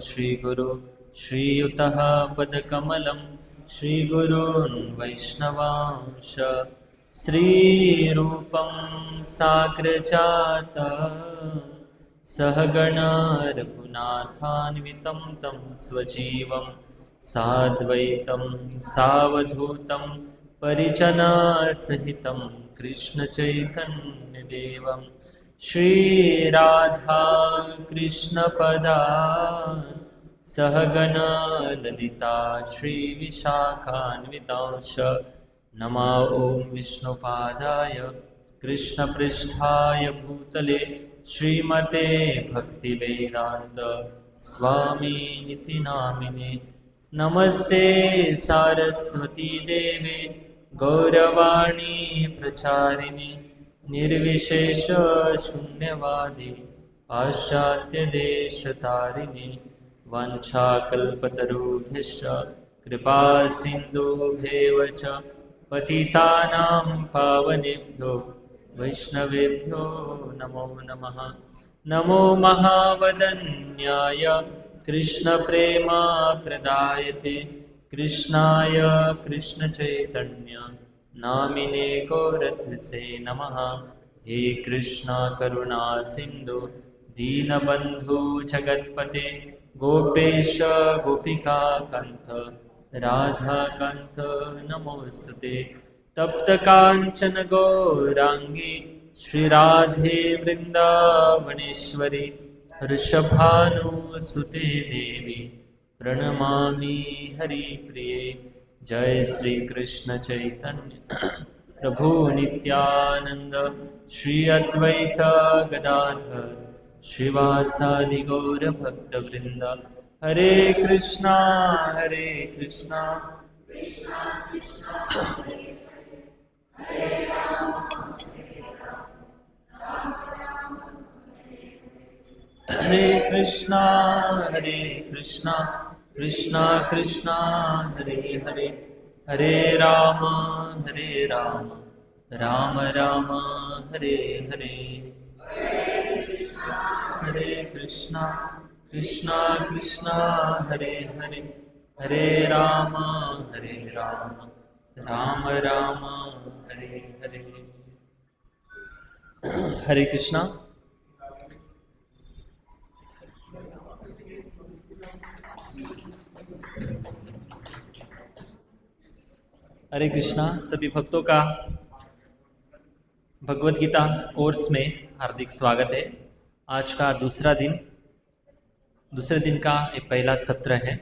श्रीगुरु श्रीयुतः पदकमलं श्रीगुरून् वैष्णवांश श्रीरूपं साग्रजातं सहगणा रघुनाथान्वितं तं स्वजीवं साद्वैतं सावधूतं परिजनसहितं कृष्णचैतन्यदेवं श्रीराधा कृष्णपदान् सहगणा ललिता श्रीविशाखान्वितांश नमा ॐ विष्णुपादाय कृष्णपृष्ठाय भूतले श्रीमते भक्तिवेदान्त स्वामिनिति नामिने नमस्ते सारस्वती देवे गौरवाणी प्रचारिणे निर्विशेष शून्यवादी पाश्चात्यदेशतारिणे वाञ्छाकल्पतरुभ्यश्च कृपा सिन्धुभ्येव च पतितानां पावनेभ्यो वैष्णवेभ्यो नमो नमः। नमो महावदन्याय कृष्णप्रेमाप्रदायते कृष्णाय कृष्णचैतन्य नामिने गौरत्वसे नमः। हे कृष्णा करुणा सिन्धु दीनबन्धु जगत्पते गोपेश गोपिका कान्त राधाकान्त नमोस्तुते। तप्तकाञ्चन गौराङ्गी श्रीराधे वृन्दावनेश्वरी वृषभानुसुते देवी प्रणमामि हरिप्रिये। जय श्री कृष्ण चैतन्य प्रभु नित्यानंद श्री अद्वैत गदाधर श्रीवासादि गौर भक्तवृंद। हरे कृष्णा हरे कृष्णा हरे कृष्णा कृष्णा कृष्णा हरे हरे हरे राम राम राम हरे हरे। हरे कृष्णा कृष्णा कृष्णा हरे हरे हरे राम राम राम हरे हरे। हरे कृष्णा। हरे कृष्णा। सभी भक्तों का भगवत गीता कोर्स में हार्दिक स्वागत है। आज का दूसरे दिन का एक पहला सत्र है।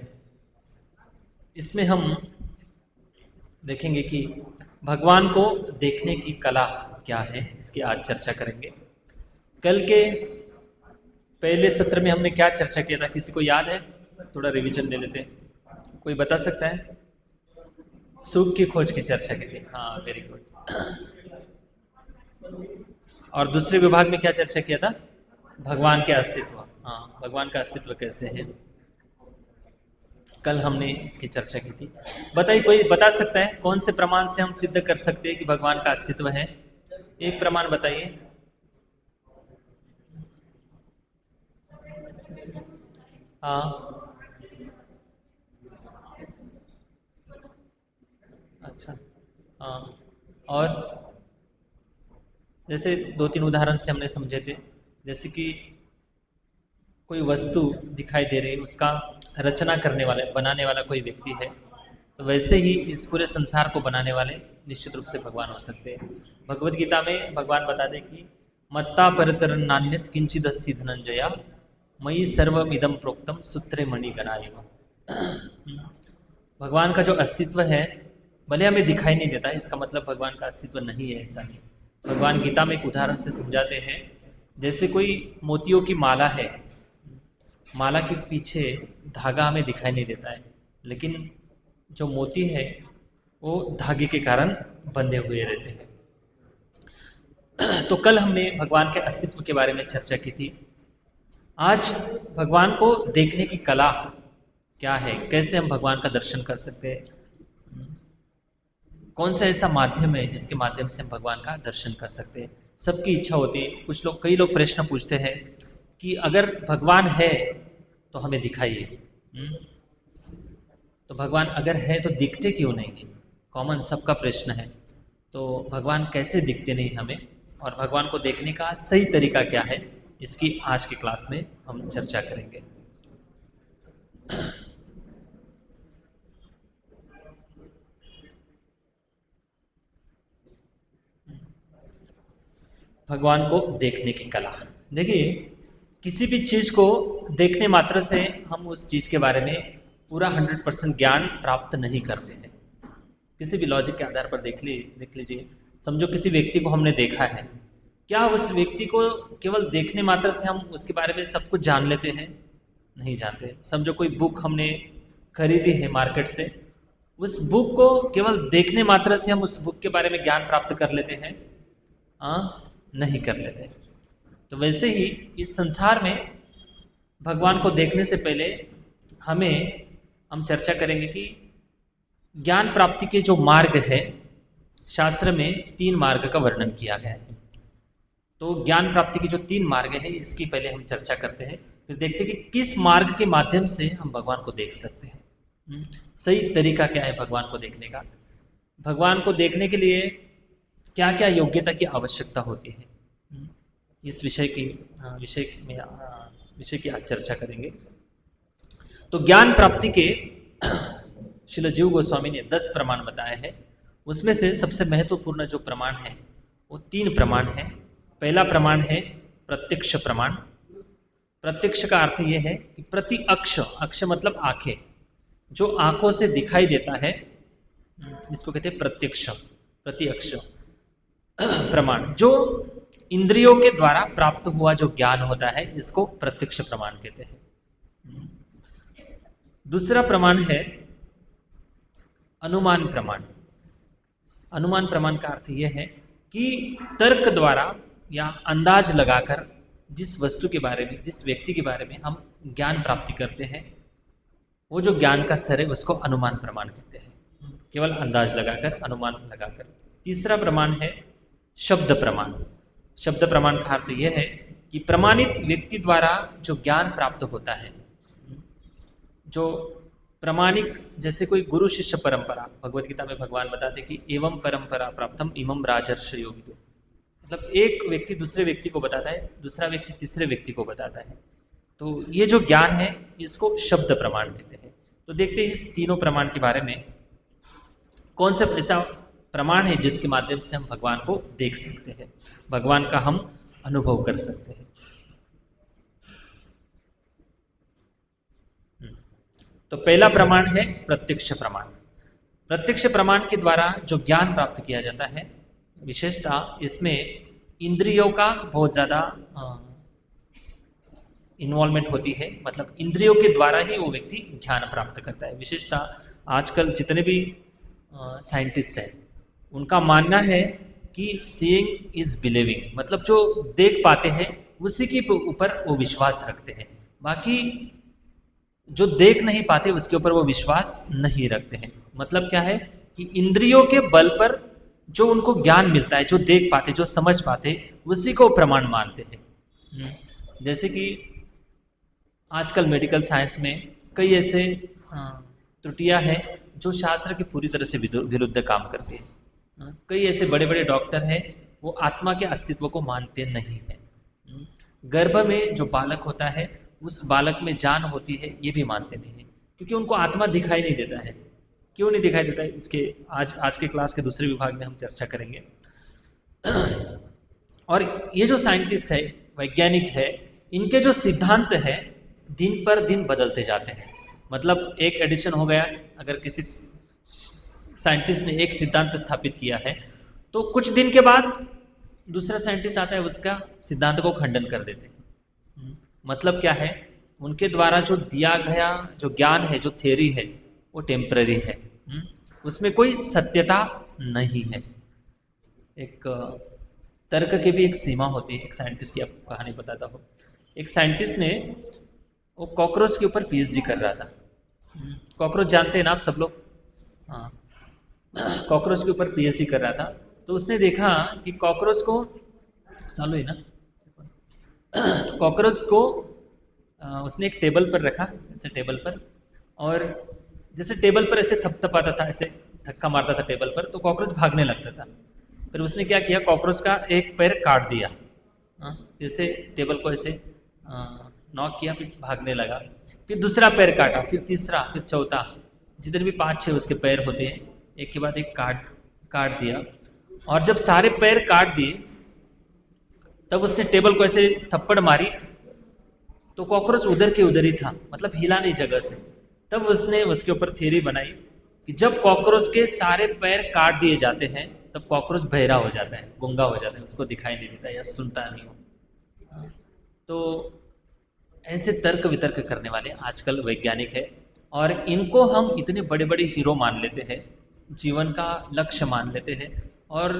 इसमें हम देखेंगे कि भगवान को देखने की कला क्या है, इसकी आज चर्चा करेंगे। कल के पहले सत्र में हमने क्या चर्चा किया था, किसी को याद है? थोड़ा रिवीजन ले लेते हैं। कोई बता सकता है? सुख की खोज की चर्चा की थी। हाँ, वेरी गुड। और दूसरे विभाग में क्या चर्चा किया था? भगवान के अस्तित्व। हाँ, भगवान का अस्तित्व कैसे है, कल हमने इसकी चर्चा की थी। बताइए, कोई बता सकता है कौन से प्रमाण से हम सिद्ध कर सकते हैं कि भगवान का अस्तित्व है? एक प्रमाण बताइए। हाँ, अच्छा। हाँ, और जैसे 2-3 उदाहरण से हमने समझे थे, जैसे कि कोई वस्तु दिखाई दे रही, उसका रचना करने वाला, बनाने वाला कोई व्यक्ति है, तो वैसे ही इस पूरे संसार को बनाने वाले निश्चित रूप से भगवान हो सकते हैं। भगवत गीता में भगवान बता दें कि मत्ता परतर नान्यत किंचिदस्ति धनंजया मयि सर्वमिदं प्रोक्तम सूत्रे मणिगणाय। भगवान का जो अस्तित्व है भले हमें दिखाई नहीं देता, इसका मतलब भगवान का अस्तित्व नहीं है, ऐसा नहीं। भगवान गीता में एक उदाहरण से समझाते हैं, जैसे कोई मोतियों की माला है, माला के पीछे धागा हमें दिखाई नहीं देता है, लेकिन जो मोती है वो धागे के कारण बंधे हुए रहते हैं। तो कल हमने भगवान के अस्तित्व के बारे में चर्चा की थी। आज भगवान को देखने की कला क्या है, कैसे हम भगवान का दर्शन कर सकते हैं, कौन सा ऐसा माध्यम है जिसके माध्यम से हम भगवान का दर्शन कर सकते हैं। सबकी इच्छा होती है, कई लोग प्रश्न पूछते हैं कि अगर भगवान है तो हमें दिखाइए। तो भगवान अगर है तो दिखते क्यों नहीं है? कॉमन सबका प्रश्न है। तो भगवान कैसे दिखते नहीं हमें, और भगवान को देखने का सही तरीका क्या है, इसकी आज की क्लास में हम चर्चा करेंगे। भगवान को देखने की कला। देखिए, किसी भी चीज़ को देखने मात्र से हम उस चीज़ के बारे में पूरा 100% ज्ञान प्राप्त नहीं करते हैं। किसी भी लॉजिक के आधार पर देख लीजिए। समझो किसी व्यक्ति को हमने देखा है, क्या उस व्यक्ति को केवल देखने मात्र से हम उसके बारे में सब कुछ जान लेते हैं? नहीं जानते। समझो कोई बुक हमने खरीदी है मार्केट से, उस बुक को केवल देखने मात्र से हम उस बुक के बारे में ज्ञान प्राप्त कर लेते हैं? नहीं कर लेते। तो वैसे ही इस संसार में भगवान को देखने से पहले हम चर्चा करेंगे कि ज्ञान प्राप्ति के जो मार्ग है, शास्त्र में 3 मार्ग का वर्णन किया गया है। तो ज्ञान प्राप्ति के जो 3 मार्ग है, इसकी पहले हम चर्चा करते हैं, फिर देखते हैं कि किस मार्ग के माध्यम से हम भगवान को देख सकते हैं। सही तरीका क्या है भगवान को देखने का? भगवान को देखने के लिए क्या क्या योग्यता की आवश्यकता होती है, इस विषय की आज चर्चा करेंगे। तो ज्ञान प्राप्ति के श्रील जीव गोस्वामी ने 10 प्रमाण बताए हैं। उसमें से सबसे महत्वपूर्ण जो प्रमाण है वो 3 प्रमाण है। पहला प्रमाण है प्रत्यक्ष प्रमाण। प्रत्यक्ष का अर्थ ये है कि प्रति अक्ष, अक्ष मतलब आंखें, जो आंखों से दिखाई देता है, इसको कहते हैं प्रत्यक्ष, प्रति अक्ष प्रमाण। जो इंद्रियों के द्वारा प्राप्त हुआ जो ज्ञान होता है, इसको प्रत्यक्ष प्रमाण कहते हैं। दूसरा प्रमाण है अनुमान प्रमाण। अनुमान प्रमाण का अर्थ यह है कि तर्क द्वारा या अंदाज लगाकर जिस वस्तु के बारे में, जिस व्यक्ति के बारे में हम ज्ञान प्राप्ति करते हैं, वो जो ज्ञान का स्तर है उसको अनुमान प्रमाण कहते हैं, केवल अंदाज लगाकर, अनुमान लगाकर। तीसरा प्रमाण है शब्द प्रमाण। शब्द प्रमाण का अर्थ यह है कि प्रमाणित व्यक्ति द्वारा जो ज्ञान प्राप्त होता है, जो प्रमाणिक, जैसे कोई गुरु शिष्य परंपरा, भगवत गीता में भगवान बताते कि एवं परंपरा प्राप्तम इमं राजर्षि योगितो, मतलब एक व्यक्ति दूसरे व्यक्ति को बताता है, दूसरा व्यक्ति तीसरे व्यक्ति को बताता है। तो ये जो ज्ञान है इसको शब्द प्रमाण कहते हैं। तो देखते हैं इस तीनों प्रमाण के बारे में, कौन सा ऐसा प्रमाण है जिसके माध्यम से हम भगवान को देख सकते हैं, भगवान का हम अनुभव कर सकते हैं। तो पहला प्रमाण है प्रत्यक्ष प्रमाण। प्रत्यक्ष प्रमाण के द्वारा जो ज्ञान प्राप्त किया जाता है, विशेषता इसमें इंद्रियों का बहुत ज़्यादा इन्वॉल्वमेंट होती है, मतलब इंद्रियों के द्वारा ही वो व्यक्ति ज्ञान प्राप्त करता है। विशेषता आजकल जितने भी साइंटिस्ट हैं, उनका मानना है कि सीइंग इज बिलीविंग, मतलब जो देख पाते हैं उसी के ऊपर वो विश्वास रखते हैं, बाकी जो देख नहीं पाते उसके ऊपर वो विश्वास नहीं रखते हैं। मतलब क्या है कि इंद्रियों के बल पर जो उनको ज्ञान मिलता है, जो देख पाते, जो समझ पाते, उसी को प्रमाण मानते हैं। जैसे कि आजकल मेडिकल साइंस में कई ऐसे त्रुटियां हैं जो शास्त्र की पूरी तरह से विरुद्ध काम करती है। कई ऐसे बड़े बड़े डॉक्टर हैं, वो आत्मा के अस्तित्व को मानते नहीं हैं। गर्भ में जो बालक होता है, उस बालक में जान होती है, ये भी मानते नहीं हैं, क्योंकि उनको आत्मा दिखाई नहीं देता है। क्यों नहीं दिखाई देता है, इसके आज के क्लास के दूसरे विभाग में हम चर्चा करेंगे। और ये जो साइंटिस्ट है, वैज्ञानिक है, इनके जो सिद्धांत है दिन पर दिन बदलते जाते हैं। मतलब एक एडिशन हो गया, अगर किसी साइंटिस्ट ने एक सिद्धांत स्थापित किया है, तो कुछ दिन के बाद दूसरा साइंटिस्ट आता है, उसका सिद्धांत को खंडन कर देते हैं। मतलब क्या है, उनके द्वारा जो दिया गया जो ज्ञान है, जो थ्योरी है, वो टेम्पररी है, उसमें कोई सत्यता नहीं है। एक तर्क की भी एक सीमा होती है। एक साइंटिस्ट की आपको कहानी बताता हूँ। एक साइंटिस्ट ने, वो कॉकरोच के ऊपर पीएचडी कर रहा था। कॉकरोच जानते हैं ना आप सब लोग? हाँ, कॉकरोच के ऊपर पीएचडी कर रहा था। तो उसने देखा कि कॉकरोच को चालू है ना, तो कॉकरोच को उसने एक टेबल पर रखा, ऐसे टेबल पर, और जैसे टेबल पर ऐसे थपथपाता था, ऐसे धक्का मारता था टेबल पर, तो कॉकरोच भागने लगता था। फिर उसने क्या किया, कॉकरोच का एक पैर काट दिया, जैसे टेबल को ऐसे नॉक किया, फिर भागने लगा। फिर दूसरा पैर काटा, फिर तीसरा, फिर चौथा, जितने भी 5-6 उसके पैर होते हैं, एक के बाद एक काट काट दिया। और जब सारे पैर काट दिए, तब उसने टेबल को ऐसे थप्पड़ मारी, तो कॉकरोच उधर के उधर ही था, मतलब हिला नहीं जगह से। तब उसने उसके ऊपर थ्योरी बनाई कि जब कॉकरोच के सारे पैर काट दिए जाते हैं, तब कॉकरोच बहरा हो जाता है, गूंगा हो जाता है, उसको दिखाई नहीं देता या सुनता नहीं हो। तो ऐसे तर्क वितर्क करने वाले आजकल वैज्ञानिक है, और इनको हम इतने बड़े बड़े हीरो मान लेते हैं, जीवन का लक्ष्य मान लेते हैं, और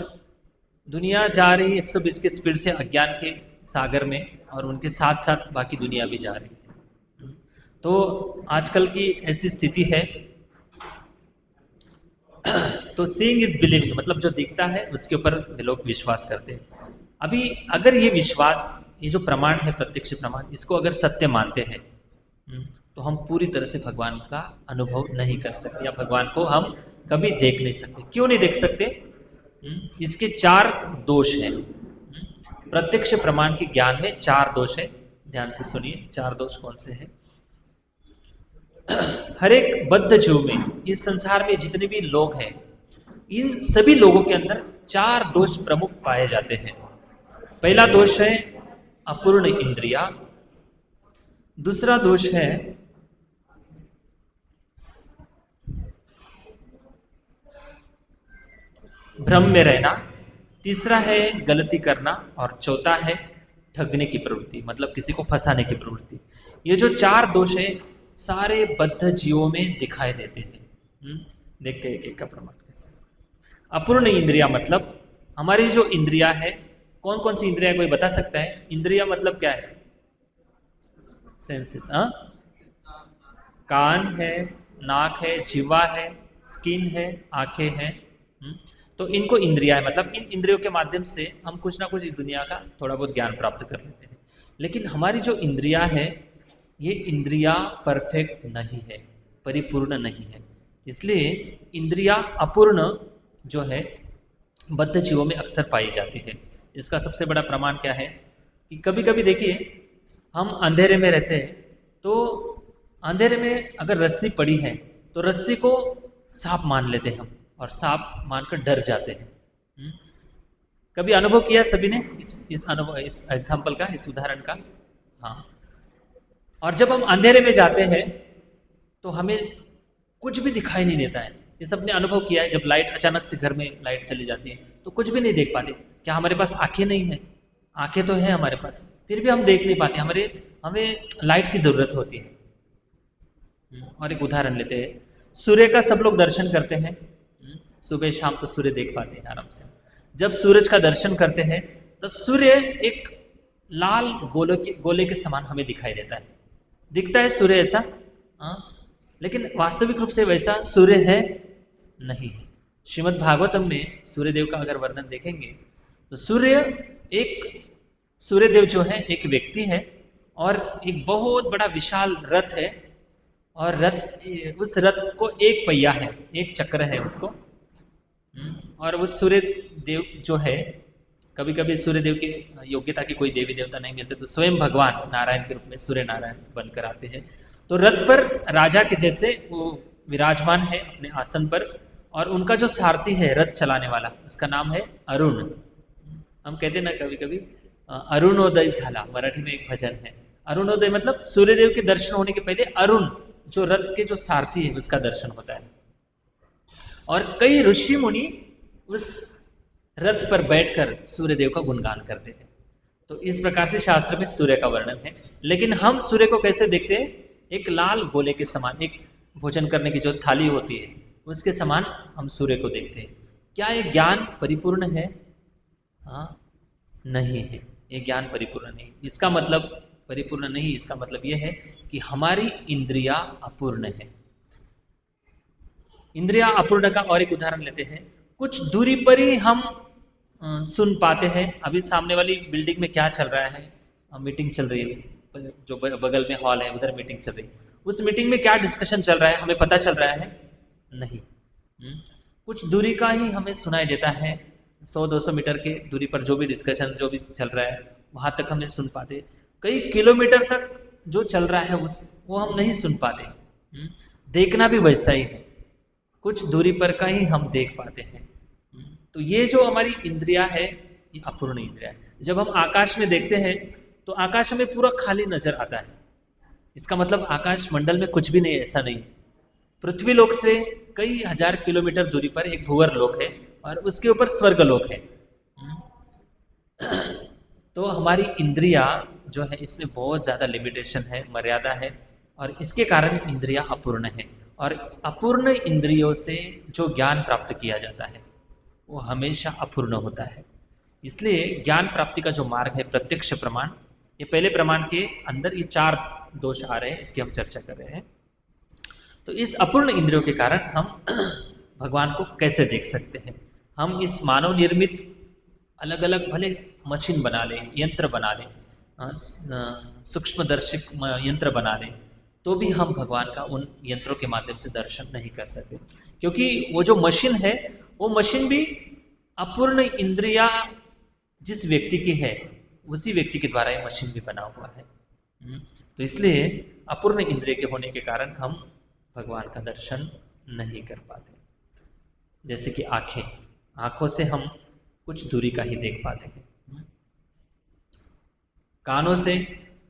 दुनिया जा रही 120 की स्पीड से अज्ञान के सागर में, और उनके साथ साथ बाकी दुनिया भी जा रही है। तो आजकल की ऐसी स्थिति है। तो सीइंग इज बिलीविंग, मतलब जो दिखता है उसके ऊपर वे लोग विश्वास करते हैं। अभी अगर ये विश्वास, ये जो प्रमाण है, प्रत्यक्ष प्रमाण, इसको अगर सत्य मानते हैं, तो हम पूरी तरह से भगवान का अनुभव नहीं कर सकते, या भगवान को हम कभी देख नहीं सकते। क्यों नहीं देख सकते? इसके 4 दोष हैं। प्रत्यक्ष प्रमाण के ज्ञान में 4 दोष है, ध्यान से सुनिए 4 दोष कौन से हैं। हर एक बद्ध जीव में, इस संसार में जितने भी लोग हैं, इन सभी लोगों के अंदर 4 दोष प्रमुख पाए जाते हैं। पहला दोष है अपूर्ण इंद्रिया, दूसरा दोष है भ्रम में रहना, तीसरा है गलती करना, और चौथा है ठगने की प्रवृत्ति, मतलब किसी को फंसाने की प्रवृत्ति। ये जो 4 दोष है सारे बद्ध जीवों में दिखाई देते हैं। देखते हैं एक एक का प्रमाण कैसे। अपूर्ण इंद्रिया मतलब हमारी जो इंद्रिया है, कौन कौन सी इंद्रिया, कोई बता सकता है? इंद्रिया मतलब क्या है? सेंसेस, कान है, नाक है, जीवा है, स्किन है, आंखें हैं। तो इनको इंद्रिया है, मतलब इन इंद्रियों के माध्यम से हम कुछ ना कुछ इस दुनिया का थोड़ा बहुत ज्ञान प्राप्त कर लेते हैं। लेकिन हमारी जो इंद्रिया है, ये इंद्रिया परफेक्ट नहीं है, परिपूर्ण नहीं है। इसलिए इंद्रिया अपूर्ण जो है बद्ध जीवों में अक्सर पाई जाती है। इसका सबसे बड़ा प्रमाण क्या है कि कभी कभी देखिए, हम अंधेरे में रहते हैं, तो अंधेरे में अगर रस्सी पड़ी है तो रस्सी को सांप मान लेते हैं हम, और सांप मानकर डर जाते हैं। कभी अनुभव किया सभी ने इस अनुभव, इस एग्जाम्पल का, इस उदाहरण का? हाँ। और जब हम अंधेरे में जाते हैं तो हमें कुछ भी दिखाई नहीं देता है। ये सबने अनुभव किया है, जब लाइट अचानक से घर में लाइट चली जाती है तो कुछ भी नहीं देख पाते। क्या हमारे पास आंखें नहीं है? आंखें तो हैं हमारे पास, फिर भी हम देख नहीं पाते, हमें लाइट की ज़रूरत होती है। और एक उदाहरण लेते हैं, सूर्य का सब लोग दर्शन करते हैं, सुबह शाम तो सूर्य देख पाते हैं आराम से। जब सूरज का दर्शन करते हैं तब सूर्य एक लाल गोले के समान हमें दिखाई देता है, दिखता है सूर्य ऐसा, लेकिन वास्तविक रूप से वैसा सूर्य है नहीं है। श्रीमद् भागवतम में सूर्यदेव का अगर वर्णन देखेंगे तो सूर्यदेव जो है एक व्यक्ति है, और एक बहुत बड़ा विशाल रथ है, और उस रथ को एक पहिया है, एक चक्र है उसको। और उस सूर्यदेव जो है, कभी कभी सूर्यदेव की योग्यता की कोई देवी देवता नहीं मिलते तो स्वयं भगवान नारायण के रूप में सूर्य नारायण बनकर आते हैं। तो रथ पर राजा के जैसे वो विराजमान है अपने आसन पर, और उनका जो सारथी है रथ चलाने वाला, उसका नाम है अरुण। हम कहते ना कभी कभी अरुणोदय झाला, मराठी में एक भजन है। अरुणोदय मतलब सूर्यदेव के दर्शन होने के पहले अरुण जो रथ के जो सारथी है उसका दर्शन होता है। और कई ऋषि मुनि उस रथ पर बैठकर सूर्यदेव का गुणगान करते हैं। तो इस प्रकार से शास्त्र में सूर्य का वर्णन है। लेकिन हम सूर्य को कैसे देखते हैं? एक लाल गोले के समान, एक भोजन करने की जो थाली होती है उसके समान हम सूर्य को देखते हैं। क्या ये ज्ञान परिपूर्ण है? हाँ, नहीं है, ये ज्ञान परिपूर्ण नहीं। इसका मतलब परिपूर्ण नहीं, इसका मतलब यह है कि हमारी इंद्रिया अपूर्ण है। इंद्रिया अपूर्ण का और एक उदाहरण लेते हैं। कुछ दूरी पर ही हम सुन पाते हैं। अभी सामने वाली बिल्डिंग में क्या चल रहा है, मीटिंग चल रही है, जो बगल में हॉल है उधर मीटिंग चल रही, उस मीटिंग में क्या डिस्कशन चल रहा है हमें पता चल रहा है? नहीं। कुछ दूरी का ही हमें सुनाई देता है, 100-200 मीटर के दूरी पर जो भी डिस्कशन जो भी चल रहा है वहाँ तक हमें सुन पाते। कई किलोमीटर तक जो चल रहा है वो हम नहीं सुन पाते। देखना भी वैसा ही है, कुछ दूरी पर का ही हम देख पाते हैं। तो ये जो हमारी इंद्रिया है ये अपूर्ण इंद्रिया है। जब हम आकाश में देखते हैं तो आकाश हमें पूरा खाली नजर आता है, इसका मतलब आकाश मंडल में कुछ भी नहीं, ऐसा नहीं। पृथ्वी लोक से कई हजार किलोमीटर दूरी पर एक भूवर लोक है और उसके ऊपर स्वर्ग लोक है। तो हमारी इंद्रिया जो है इसमें बहुत ज़्यादा लिमिटेशन है, मर्यादा है, और इसके कारण इंद्रिया अपूर्ण है। और अपूर्ण इंद्रियों से जो ज्ञान प्राप्त किया जाता है वो हमेशा अपूर्ण होता है। इसलिए ज्ञान प्राप्ति का जो मार्ग है प्रत्यक्ष प्रमाण, ये पहले प्रमाण के अंदर ये 4 दोष आ रहे हैं, इसकी हम चर्चा कर रहे हैं। तो इस अपूर्ण इंद्रियों के कारण हम भगवान को कैसे देख सकते हैं? हम इस मानव निर्मित अलग अलग भले मशीन बना लें, यंत्र बना लें, सूक्ष्मदर्शी यंत्र बना लें, तो भी हम भगवान का उन यंत्रों के माध्यम से दर्शन नहीं कर सकते, क्योंकि वो जो मशीन है वो मशीन भी अपूर्ण इंद्रिया जिस व्यक्ति की है उसी व्यक्ति के द्वारा ये मशीन भी बना हुआ है। तो इसलिए अपूर्ण इंद्रिय के होने के कारण हम भगवान का दर्शन नहीं कर पाते। जैसे कि आँखों से हम कुछ दूरी का ही देख पाते हैं, कानों से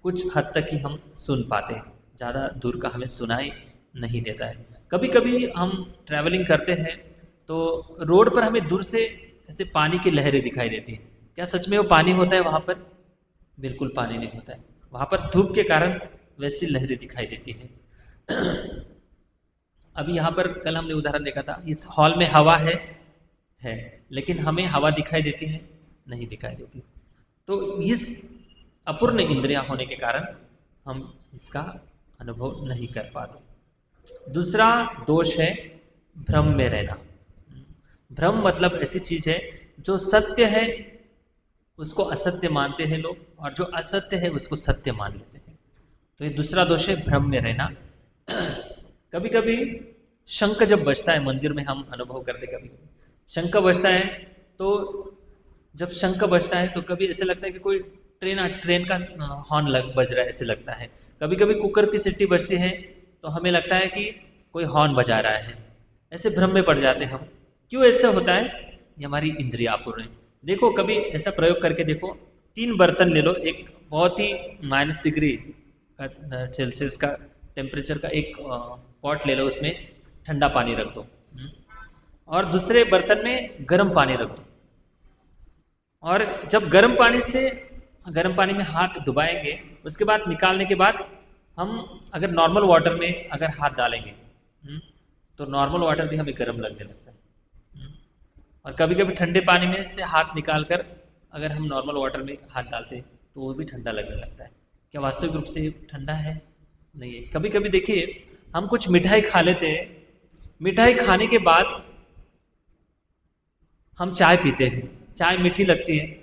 कुछ हद तक ही हम सुन पाते हैं, ज़्यादा दूर का हमें सुनाई नहीं देता है। कभी कभी हम ट्रैवलिंग करते हैं तो रोड पर हमें दूर से ऐसे पानी की लहरें दिखाई देती हैं। क्या सच में वो पानी होता है वहाँ पर? बिल्कुल पानी नहीं होता है, वहाँ पर धूप के कारण वैसी लहरें दिखाई देती हैं। अभी यहाँ पर कल हमने उदाहरण देखा था, इस हॉल में हवा है लेकिन हमें हवा दिखाई देती है? नहीं दिखाई देती। तो इस अपूर्ण इंद्रिया होने के कारण हम इसका अनुभव नहीं कर पाते। दूसरा दोष है भ्रम में रहना। भ्रम मतलब ऐसी चीज है जो सत्य है उसको असत्य मानते हैं लोग, और जो असत्य है उसको सत्य मान लेते हैं। तो ये दूसरा दोष है भ्रम में रहना। कभी कभी शंख जब बजता है मंदिर में, हम अनुभव करते, कभी कभी शंख बजता है तो जब शंख बजता है तो कभी ऐसे लगता है कि कोई ट्रेन का हॉर्न बज रहा है, ऐसे लगता है। कभी कभी कुकर की सीटी बजती है तो हमें लगता है कि कोई हॉर्न बजा रहा है, ऐसे भ्रम में पड़ जाते हैं हम। क्यों ऐसा होता है? ये हमारी इंद्रिया अपूर्ण है। देखो कभी ऐसा प्रयोग करके देखो, 3 बर्तन ले लो, एक बहुत ही -डिग्री का सेल्सियस का टेम्परेचर का एक पॉट ले लो, उसमें ठंडा पानी रख दो और दूसरे बर्तन में गर्म पानी रख दो, और जब गर्म पानी में हाथ डुबाएंगे उसके बाद निकालने के बाद हम अगर नॉर्मल वाटर में अगर हाथ डालेंगे तो नॉर्मल वाटर भी हमें गर्म लगने लगता है। और कभी कभी ठंडे पानी में से हाथ निकाल कर अगर हम नॉर्मल वाटर में हाथ डालते तो वो भी ठंडा लगने लगता है। क्या वास्तविक रूप से ठंडा है? नहीं है। कभी कभी देखिए हम कुछ मिठाई खा लेते हैं, मिठाई खाने के बाद हम चाय पीते हैं, चाय मीठी लगती है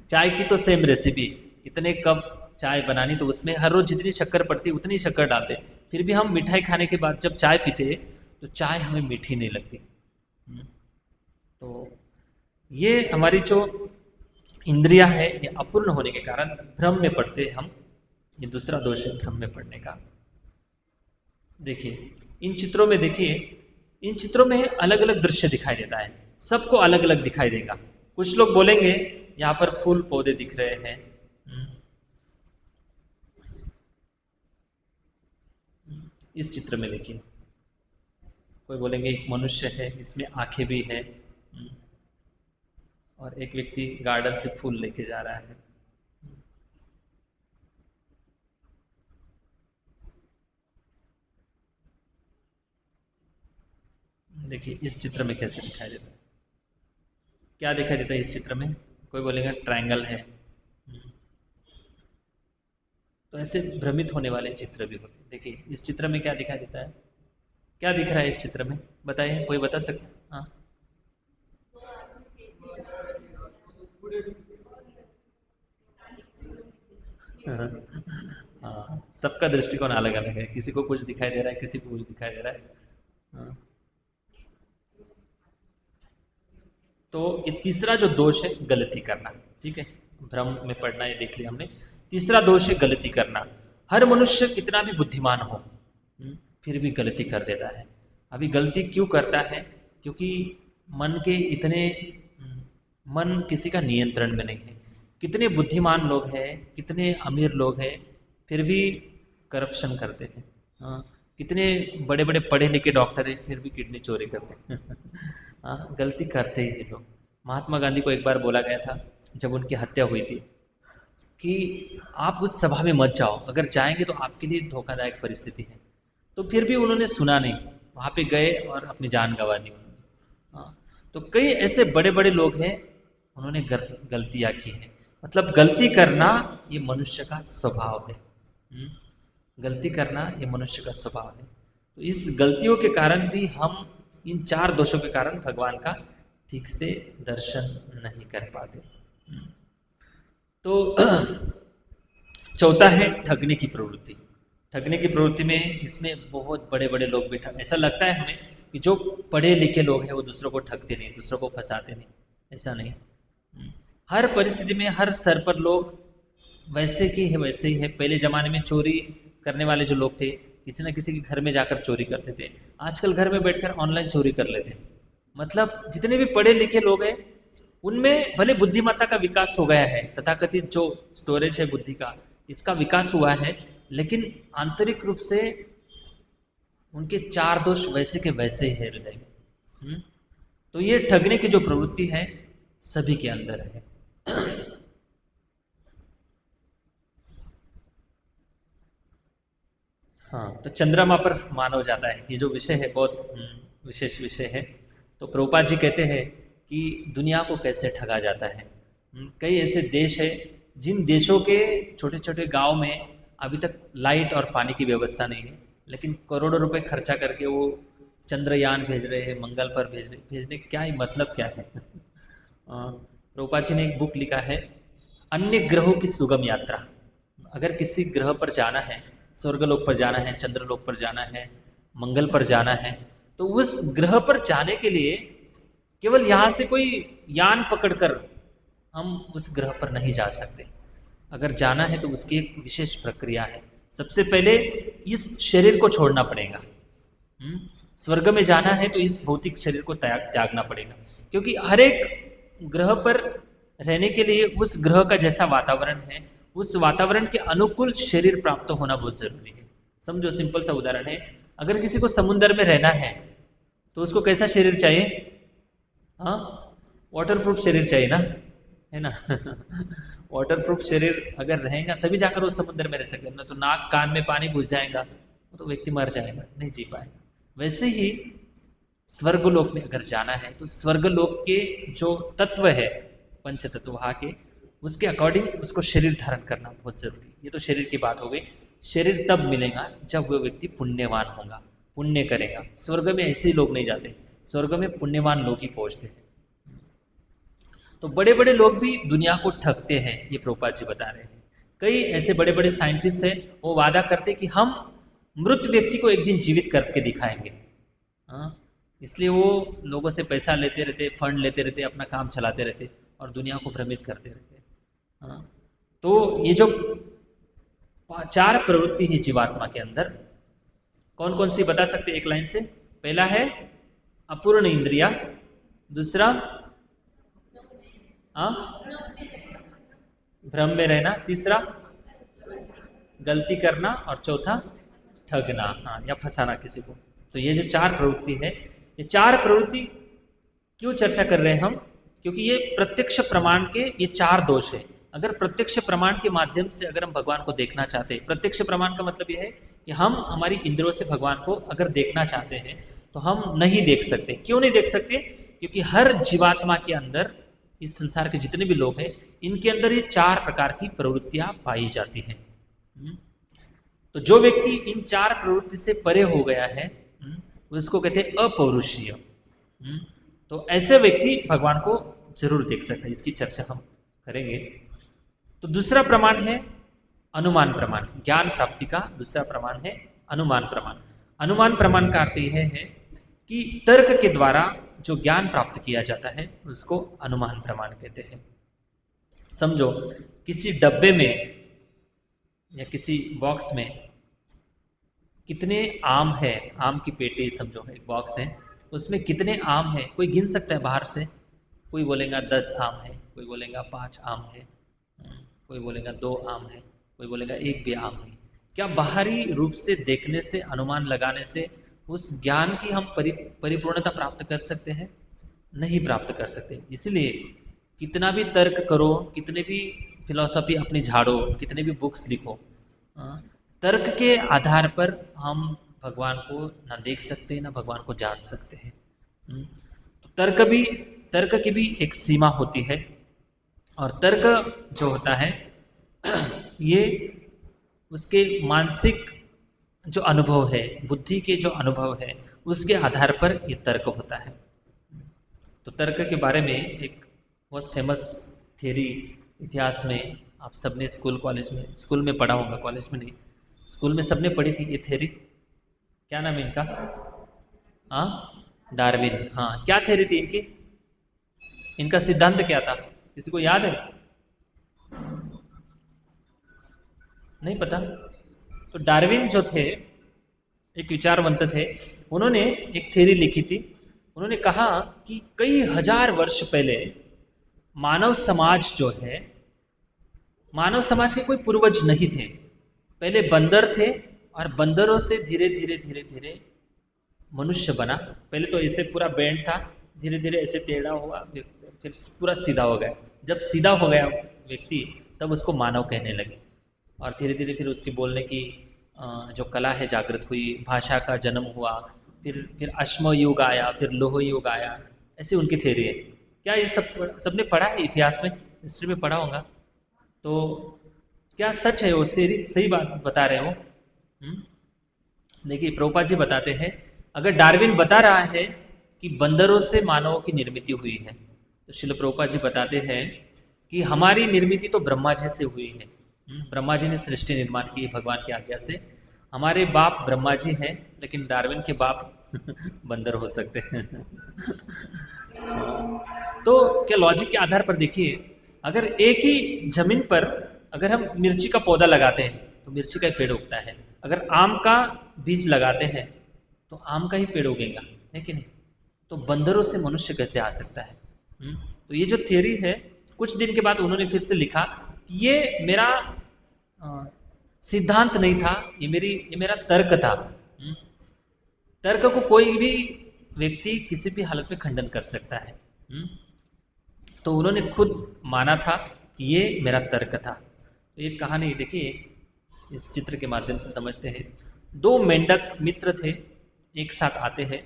चाय की तो सेम रेसिपी, इतने कप चाय बनानी तो उसमें हर रोज जितनी शक्कर पड़ती है उतनी शक्कर डालते, फिर भी हम मिठाई खाने के बाद जब चाय पीते तो चाय हमें मीठी नहीं लगती। तो ये हमारी जो इंद्रिया है ये अपूर्ण होने के कारण भ्रम में पड़ते हम। ये दूसरा दोष है भ्रम में पड़ने का। देखिए इन चित्रों में, देखिए इन चित्रों में अलग अलग दृश्य दिखाई देता है, सबको अलग अलग दिखाई देगा। कुछ लोग बोलेंगे यहाँ पर फूल पौधे दिख रहे हैं, इस चित्र में देखिए कोई बोलेंगे एक मनुष्य है, इसमें आंखें भी है, और एक व्यक्ति गार्डन से फूल लेके जा रहा है। देखिए इस चित्र में कैसे दिखाई देता है, क्या दिखाई देता है इस चित्र में? कोई बोलेगा ट्रायंगल है। तो ऐसे भ्रमित होने वाले चित्र भी होते हैं। देखिए इस चित्र में क्या दिखाई देता है, क्या दिख रहा है इस चित्र में? बताइए, कोई बता सकता? हाँ हाँ, सबका दृष्टिकोण अलग अलग है, किसी को कुछ दिखाई दे रहा है, किसी को कुछ दिखाई दे रहा है। हाँ, तो ये तीसरा जो दोष है गलती करना, ठीक है, भ्रम में पड़ना, ये देख लिया हमने। तीसरा दोष है गलती करना। हर मनुष्य कितना भी बुद्धिमान हो, फिर भी गलती कर देता है। अभी गलती क्यों करता है? क्योंकि मन के इतने मन किसी का नियंत्रण में नहीं है। कितने बुद्धिमान लोग हैं, कितने अमीर लोग हैं, फिर भी करप्शन करते हैं। हाँ, कितने बड़े बड़े पढ़े लिखे डॉक्टर हैं, फिर भी किडनी चोरी करते हैं। हाँ, गलती करते ही हैं लोग। महात्मा गांधी को एक बार बोला गया था जब उनकी हत्या हुई थी कि आप उस सभा में मत जाओ, अगर जाएंगे तो आपके लिए धोखादायक परिस्थिति है। तो फिर भी उन्होंने सुना नहीं, वहाँ पे गए और अपनी जान गंवा दी उन्होंने। हाँ, तो कई ऐसे बड़े बड़े लोग हैं, उन्होंने गलतियाँ की हैं। मतलब गलती करना ये मनुष्य का स्वभाव है। गलती करना ये मनुष्य का स्वभाव है। तो इस गलतियों के कारण भी हम इन चार दोषों के कारण भगवान का ठीक से दर्शन नहीं कर पाते। तो चौथा है ठगने की प्रवृत्ति। ठगने की प्रवृत्ति में इसमें बहुत बड़े बड़े लोग भी ऐसा लगता है हमें कि जो पढ़े लिखे लोग हैं वो दूसरों को ठगते नहीं, दूसरों को फंसाते नहीं, ऐसा नहीं। हर परिस्थिति में हर स्तर पर लोग वैसे की है वैसे ही है। पहले ज़माने में चोरी करने वाले जो लोग थे, किसी न किसी के घर में जाकर चोरी करते थे। आजकल घर में बैठकर ऑनलाइन चोरी कर लेते हैं। मतलब जितने भी पढ़े लिखे लोग हैं उनमें भले बुद्धिमत्ता का विकास हो गया है, तथाकथित जो स्टोरेज है बुद्धि का, इसका विकास हुआ है, लेकिन आंतरिक रूप से उनके चार दोष वैसे के वैसे ही है हृदय में। तो ये ठगने की जो प्रवृत्ति है सभी के अंदर है। हाँ, तो चंद्रमा पर मानव जाता है, ये जो विषय है बहुत विशेष विषय है। तो प्रभुपाद जी कहते हैं कि दुनिया को कैसे ठगा जाता है। कई ऐसे देश है जिन देशों के छोटे छोटे गांव में अभी तक लाइट और पानी की व्यवस्था नहीं है, लेकिन करोड़ों रुपए खर्चा करके वो चंद्रयान भेज रहे हैं, मंगल पर भेजने क्या ही मतलब क्या है। प्रभुपाद जी ने एक बुक लिखा है, अन्य ग्रहों की सुगम यात्रा। अगर किसी ग्रह पर जाना है, स्वर्गलोक पर जाना है, चंद्रलोक पर जाना है, मंगल पर जाना है, तो उस ग्रह पर जाने के लिए केवल यहाँ से कोई यान पकड़कर हम उस ग्रह पर नहीं जा सकते। अगर जाना है तो उसकी एक विशेष प्रक्रिया है। सबसे पहले इस शरीर को छोड़ना पड़ेगा। स्वर्ग में जाना है तो इस भौतिक शरीर को त्यागना पड़ेगा, क्योंकि हर एक ग्रह पर रहने के लिए उस ग्रह का जैसा वातावरण है, उस वातावरण के अनुकूल शरीर प्राप्त होना बहुत जरूरी है। समझो, सिंपल सा उदाहरण है, अगर किसी को समुद्र में रहना है तो उसको कैसा शरीर चाहिए? हाँ, वाटरप्रूफ शरीर चाहिए ना, है ना। वाटरप्रूफ शरीर अगर रहेगा तभी जाकर वो समुद्र में रह सकते हैं, ना तो नाक कान में पानी घुस जाएगा तो व्यक्ति मर जाएगा, नहीं जी पाएगा। वैसे ही स्वर्गलोक में अगर जाना है तो स्वर्गलोक के जो तत्व है, पंच तत्व वहाँ के, उसके अकॉर्डिंग उसको शरीर धारण करना बहुत जरूरी है। ये तो शरीर की बात हो गई। शरीर तब मिलेगा जब वो व्यक्ति पुण्यवान होगा, पुण्य करेगा। स्वर्ग में ऐसे ही लोग नहीं जाते, स्वर्ग में पुण्यवान लोग ही पहुंचते हैं। तो बड़े बड़े लोग भी दुनिया को ठगते हैं, ये प्रभुपाद जी बता रहे हैं। कई ऐसे बड़े बड़े साइंटिस्ट हैं, वो वादा करते कि हम मृत व्यक्ति को एक दिन जीवित करके दिखाएंगे। हाँ, इसलिए वो लोगों से पैसा लेते रहते, फंड लेते रहते, अपना काम चलाते रहते और दुनिया को भ्रमित करते रहते। हाँ, तो ये जो चार प्रवृत्ति है जीवात्मा के अंदर, कौन कौन सी बता सकते एक लाइन से? पहला है अपूर्ण इंद्रिया, दूसरा भ्रम में रहना, तीसरा गलती करना, और चौथा ठगना, हाँ, या फंसाना किसी को। तो ये जो चार प्रवृत्ति है, ये चार प्रवृत्ति क्यों चर्चा कर रहे हैं हम? क्योंकि ये प्रत्यक्ष प्रमाण के ये चार दोष है। अगर प्रत्यक्ष प्रमाण के माध्यम से अगर हम भगवान को देखना चाहते हैं, प्रत्यक्ष प्रमाण का मतलब ये है कि हम हमारी इंद्रियों से भगवान को अगर देखना चाहते हैं तो हम नहीं देख सकते। क्यों नहीं देख सकते? क्योंकि हर जीवात्मा के अंदर, इस संसार के जितने भी लोग हैं, इनके अंदर ये चार प्रकार की प्रवृत्तियां पाई जाती हैं। तो जो व्यक्ति इन चार प्रवृत्ति से परे हो गया है उसको कहते हैं अपौरुषीय। तो ऐसे व्यक्ति भगवान को जरूर देख सकते हैं, इसकी चर्चा हम करेंगे। तो दूसरा प्रमाण है अनुमान प्रमाण, ज्ञान प्राप्ति का दूसरा प्रमाण है अनुमान प्रमाण। अनुमान प्रमाण का अर्थ यह है कि तर्क के द्वारा जो ज्ञान प्राप्त किया जाता है उसको अनुमान प्रमाण कहते हैं। समझो किसी डब्बे में या किसी बॉक्स में कितने आम है, आम की पेटी समझो एक बॉक्स है, उसमें कितने आम है कोई गिन सकता है बाहर से? कोई बोलेगा 10 आम है, कोई बोलेगा 5 आम है, कोई बोलेगा 2 आम है, कोई बोलेगा 1 भी आम नहीं। क्या बाहरी रूप से देखने से, अनुमान लगाने से उस ज्ञान की हम परिपूर्णता प्राप्त कर सकते हैं? नहीं प्राप्त कर सकते। इसलिए कितना भी तर्क करो, कितने भी फिलॉसफी अपनी झाड़ो, कितने भी बुक्स लिखो, तर्क के आधार पर हम भगवान को ना देख सकते ना भगवान को जान सकते हैं। तो तर्क की भी एक सीमा होती है, और तर्क जो होता है ये उसके मानसिक जो अनुभव है, बुद्धि के जो अनुभव है, उसके आधार पर ये तर्क होता है। तो तर्क के बारे में एक बहुत फेमस थ्योरी इतिहास में आप सबने स्कूल में पढ़ा होगा, कॉलेज में नहीं, स्कूल में सबने पढ़ी थी ये थ्योरी। क्या नाम है इनका? हाँ, डार्विन। हाँ, क्या थ्योरी थी इनकी? इनका सिद्धांत क्या था? किसी को याद है? नहीं पता? तो डार्विन जो थे एक विचारवंत थे, उन्होंने एक थ्योरी लिखी थी। उन्होंने कहा कि कई हजार वर्ष पहले मानव समाज जो है, मानव समाज के कोई पूर्वज नहीं थे। पहले बंदर थे और बंदरों से धीरे धीरे धीरे धीरे मनुष्य बना। पहले तो ऐसे पूरा बैंड था, धीरे धीरे ऐसे टेढ़ा हुआ, फिर पूरा सीधा हो गया। जब सीधा हो गया व्यक्ति तब उसको मानव कहने लगे, और धीरे धीरे फिर उसके बोलने की जो कला है जागृत हुई, भाषा का जन्म हुआ, फिर अश्म युग आया, फिर लोह युग आया। ऐसी उनकी थ्योरी है। क्या ये सबने पढ़ा है इतिहास में, हिस्ट्री में पढ़ा होगा? तो क्या सच है वो थ्योरी? सही बात बता रहे हो? देखिए प्रभुपाद जी बताते हैं, अगर डार्विन बता रहा है कि बंदरों से मानवों की निर्मिति हुई है, तो श्रील प्रभुपाद जी बताते हैं कि हमारी निर्मिति तो ब्रह्मा जी से हुई है। ब्रह्मा जी ने सृष्टि निर्माण की भगवान की आज्ञा से। हमारे बाप ब्रह्मा जी हैं, लेकिन डार्विन के बाप बंदर हो सकते हैं। तो क्या लॉजिक के आधार पर देखिए, अगर एक ही जमीन पर अगर हम मिर्ची का पौधा लगाते हैं तो मिर्ची का ही पेड़ उगता है। अगर आम का बीज लगाते हैं तो आम का ही पेड़ उगेगा, है कि नहीं? तो बंदरों से मनुष्य कैसे आ सकता है? तो ये जो थ्योरी है, कुछ दिन के बाद उन्होंने फिर से लिखा कि ये मेरा सिद्धांत नहीं था, ये मेरा तर्क था। तर्क को कोई भी व्यक्ति किसी भी हालत में खंडन कर सकता है। तो उन्होंने खुद माना था कि ये मेरा तर्क था। तो एक कहानी देखिए, इस चित्र के माध्यम से समझते हैं। 2 मेंढक मित्र थे, एक साथ आते हैं।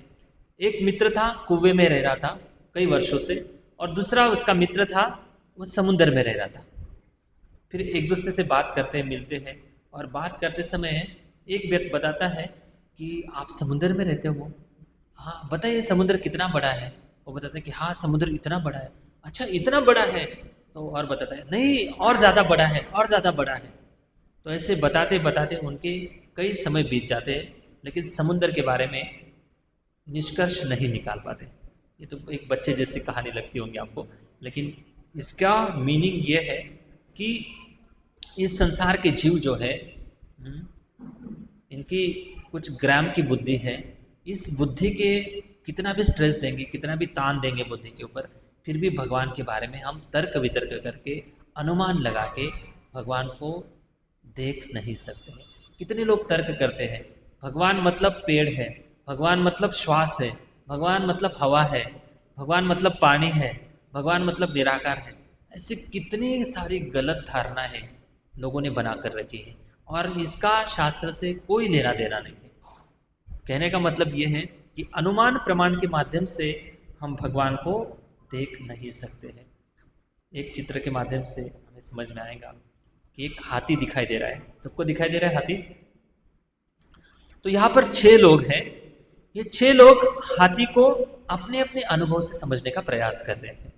एक मित्र था कुएं में रह रहा था कई वर्षों से, और दूसरा उसका मित्र था वो समुद्र में रह रहा था। फिर एक दूसरे से बात करते हैं, मिलते हैं, और बात करते समय एक व्यक्ति बताता है कि आप समुद्र में रहते हो? हाँ बताइए समुद्र कितना बड़ा है? वो बताता है कि हाँ समुद्र इतना बड़ा है। अच्छा इतना बड़ा है? तो और बताता है नहीं और ज़्यादा बड़ा है, और ज़्यादा बड़ा है। तो ऐसे बताते बताते उनके कई समय बीत जाते हैं, लेकिन समुद्र के बारे में निष्कर्ष नहीं निकाल पाते। ये तो एक बच्चे जैसी कहानी लगती होंगी आपको, लेकिन इसका मीनिंग ये है कि इस संसार के जीव जो है, इनकी कुछ ग्राम की बुद्धि है। इस बुद्धि के कितना भी स्ट्रेस देंगे, कितना भी तान देंगे बुद्धि के ऊपर, फिर भी भगवान के बारे में हम तर्क वितर्क करके, अनुमान लगा के भगवान को देख नहीं सकते हैं। कितने लोग तर्क करते हैं, भगवान मतलब पेड़ है, भगवान मतलब श्वास है, भगवान मतलब हवा है, भगवान मतलब पानी है, भगवान मतलब निराकार है। ऐसी कितनी सारी गलत धारणा है लोगों ने बना कर रखी है, और इसका शास्त्र से कोई लेना देना नहीं है। कहने का मतलब ये है कि अनुमान प्रमाण के माध्यम से हम भगवान को देख नहीं सकते हैं। एक चित्र के माध्यम से हमें समझ में आएगा कि एक हाथी दिखाई दे रहा है। सबको दिखाई दे रहा है हाथी? तो यहाँ पर 6 लोग हैं। ये 6 लोग हाथी को अपने अपने अनुभव से समझने का प्रयास कर रहे हैं।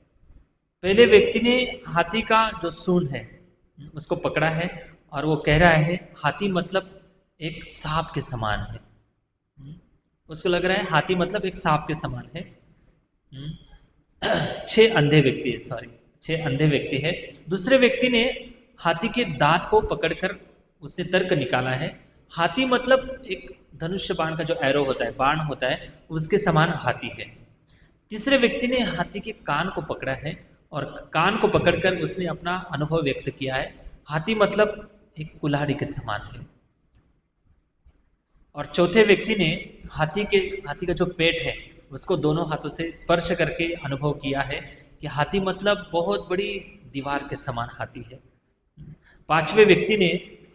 पहले व्यक्ति ने हाथी का जो सूंड है उसको पकड़ा है और वो कह रहा है हाथी मतलब एक सांप के समान है। उसको लग रहा है हाथी मतलब एक सांप के समान है। 6 अंधे व्यक्ति है, सॉरी 6 अंधे व्यक्ति है। दूसरे व्यक्ति ने हाथी के दांत को पकड़कर उसने तर्क निकाला है हाथी मतलब एक धनुष्य बाण का जो एरो होता है, बाण होता है, उसके समान हाथी है। तीसरे व्यक्ति ने हाथी के कान को पकड़ा है और कान को पकड़कर उसने अपना अनुभव व्यक्त किया है हाथी मतलब एक कुल्हाड़ी के समान है। और चौथे व्यक्ति ने हाथी का जो पेट है उसको दोनों हाथों से स्पर्श करके अनुभव किया है कि हाथी मतलब बहुत बड़ी दीवार के समान हाथी है। पांचवें व्यक्ति ने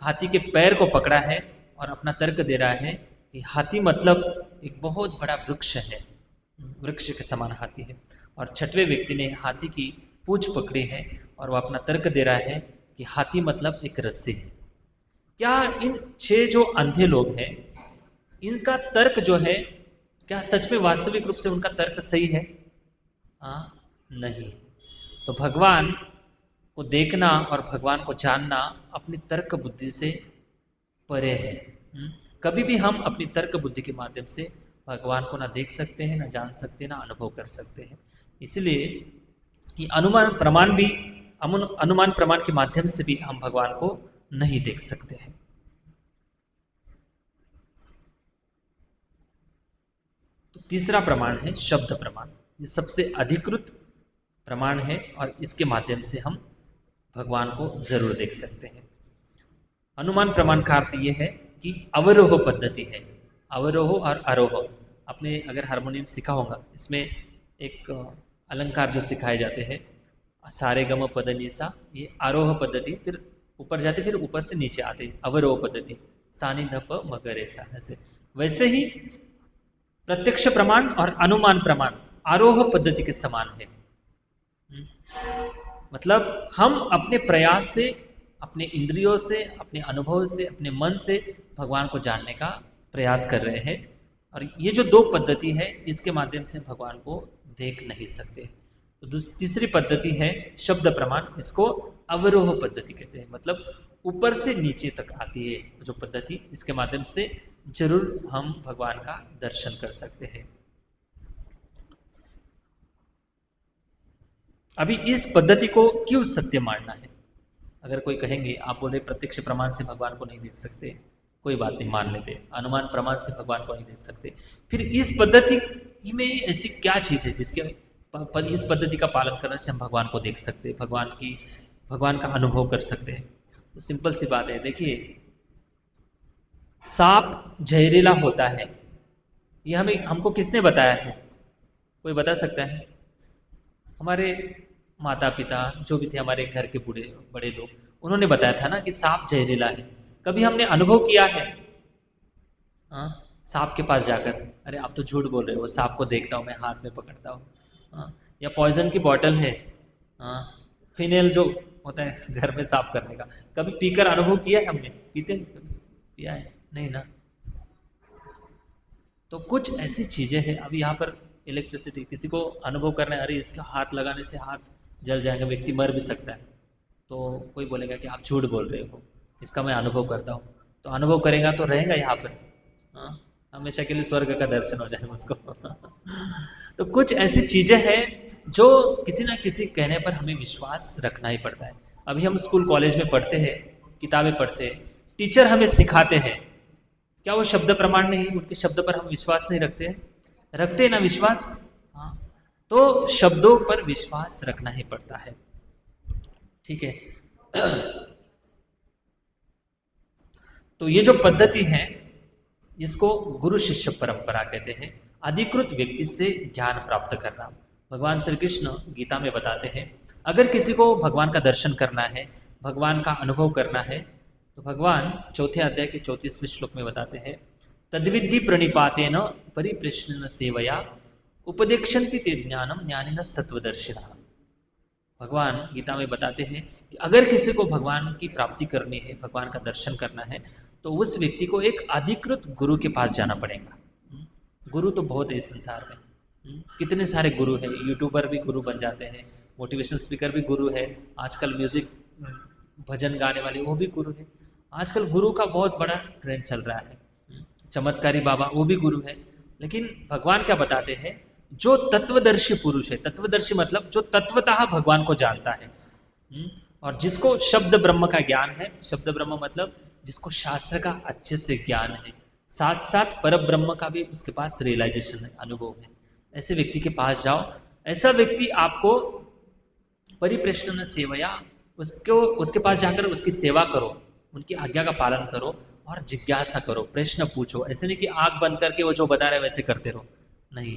हाथी के पैर को पकड़ा है और अपना तर्क दे रहा है कि हाथी मतलब एक बहुत बड़ा वृक्ष है, वृक्ष के समान हाथी है। और छठवें व्यक्ति ने हाथी की पूंछ पकड़ी है और वह अपना तर्क दे रहा है कि हाथी मतलब एक रस्सी है। क्या इन 6 जो अंधे लोग हैं इनका तर्क जो है क्या सच में वास्तविक रूप से उनका तर्क सही है? नहीं। तो भगवान को देखना और भगवान को जानना अपनी तर्क बुद्धि से परे है। कभी भी हम अपनी तर्क बुद्धि के माध्यम से भगवान को ना देख सकते हैं, ना जान सकते हैं, ना अनुभव कर सकते हैं। इसलिए ये अनुमान प्रमाण के माध्यम से भी हम भगवान को नहीं देख सकते हैं। तो तीसरा प्रमाण है शब्द प्रमाण। ये सबसे अधिकृत प्रमाण है और इसके माध्यम से हम भगवान को जरूर देख सकते हैं। अनुमान प्रमाण का अर्थ ये है कि अवरोह पद्धति है, अवरोह और आरोह। आपने अगर हारमोनियम सीखा होगा, इसमें एक अलंकार जो सिखाए जाते हैं, सारे गम पद निसा, ये आरोह पद्धति, फिर ऊपर जाते फिर ऊपर से नीचे आते, अवरोह पद्धति, सानी धप मगर ऐसा, ऐसे। वैसे ही प्रत्यक्ष प्रमाण और अनुमान प्रमाण आरोह पद्धति के समान है। मतलब हम अपने प्रयास से, अपने इंद्रियों से, अपने अनुभव से, अपने मन से भगवान को जानने का प्रयास कर रहे हैं। और ये जो 2 पद्धति है इसके माध्यम से भगवान को देख नहीं सकते। तो तीसरी पद्धति है शब्द प्रमाण, इसको अवरोह पद्धति कहते हैं। मतलब ऊपर से नीचे तक आती है जो पद्धति, इसके माध्यम से जरूर हम भगवान का दर्शन कर सकते हैं। अभी इस पद्धति को क्यों सत्य मानना है? अगर कोई कहेंगे आप बोले प्रत्यक्ष प्रमाण से भगवान को नहीं देख सकते, कोई बात नहीं, मान लेते। अनुमान प्रमाण से भगवान को नहीं देख सकते, फिर इस पद्धति में ऐसी क्या चीज़ है जिसके इस पद्धति का पालन करने से हम भगवान को देख सकते हैं, भगवान का अनुभव कर सकते हैं? तो सिंपल सी बात है, देखिए सांप जहरीला होता है, ये हमको किसने बताया है? कोई बता सकता है? हमारे माता पिता जो भी थे, हमारे घर के बड़े लोग, उन्होंने बताया था ना कि सांप जहरीला है। कभी हमने अनुभव किया है सांप के पास जाकर? अरे आप तो झूठ बोल रहे हो, सांप को देखता हूँ मैं, हाथ में पकड़ता हूँ। या पॉइजन की बॉटल है, फिनेल जो होता है घर में साफ करने का, कभी पीकर अनुभव किया है हमने? पीते हैं कभी? पिया है? नहीं ना। तो कुछ ऐसी चीज़ें हैं। अभी यहाँ पर इलेक्ट्रिसिटी, किसी को अनुभव करना है, अरे इसका हाथ लगाने से हाथ जल जाएगा, व्यक्ति मर भी सकता है, तो कोई बोलेगा कि आप झूठ बोल रहे हो, इसका मैं अनुभव करता हूँ। तो अनुभव करेगा तो रहेगा यहाँ पर, हमेशा के लिए स्वर्ग का दर्शन हो जाएगा उसको। तो कुछ ऐसी चीज़ें हैं जो किसी ना किसी कहने पर हमें विश्वास रखना ही पड़ता है। अभी हम स्कूल कॉलेज में पढ़ते हैं, किताबें पढ़ते हैं, टीचर हमें सिखाते हैं, क्या वो शब्द प्रमाण नहीं? उनके शब्द पर हम विश्वास नहीं रखते हैं? रखते हैं ना विश्वास? हाँ, तो शब्दों पर विश्वास रखना ही पड़ता है। ठीक है। तो ये जो पद्धति है इसको गुरु शिष्य परंपरा कहते हैं। अधिकृत व्यक्ति से ज्ञान प्राप्त करना। भगवान श्री कृष्ण गीता में बताते हैं, अगर किसी को भगवान का दर्शन करना है, भगवान का अनुभव करना है, तो भगवान 4 अध्याय के 34वें श्लोक में बताते हैं, तद्विद्धि प्रणिपातेन परिप्रश्नेन सेवया उपदेक्षन्ति ते ज्ञानम ज्ञानिनस्तत्वदर्शिनः। भगवान गीता में बताते हैं कि अगर किसी को भगवान की प्राप्ति करनी है, भगवान का दर्शन करना है, तो उस व्यक्ति को एक अधिकृत गुरु के पास जाना पड़ेगा। गुरु तो बहुत है इस संसार में, कितने सारे गुरु हैं। यूट्यूबर भी गुरु बन जाते हैं, मोटिवेशनल स्पीकर भी गुरु है, आजकल म्यूजिक भजन गाने वाले वो भी गुरु है। आजकल गुरु का बहुत बड़ा ट्रेंड चल रहा है। चमत्कारी बाबा वो भी गुरु है, लेकिन भगवान क्या बताते हैं, जो तत्वदर्शी पुरुष है, तत्वदर्शी मतलब जो तत्वतः भगवान को जानता है, और जिसको शब्द ब्रह्म का ज्ञान है, शब्द ब्रह्म मतलब जिसको शास्त्र का अच्छे से ज्ञान है, साथ साथ पर ब्रह्म का भी उसके पास रियलाइजेशन है, अनुभव है, ऐसे व्यक्ति के पास जाओ। ऐसा व्यक्ति आपको परिप्रश्न सेवया, उसके पास जाकर उसकी सेवा करो, उनकी आज्ञा का पालन करो और जिज्ञासा करो, प्रश्न पूछो। ऐसे नहीं कि आंख बंद करके वो जो बता रहे वैसे करते रहो, नहीं,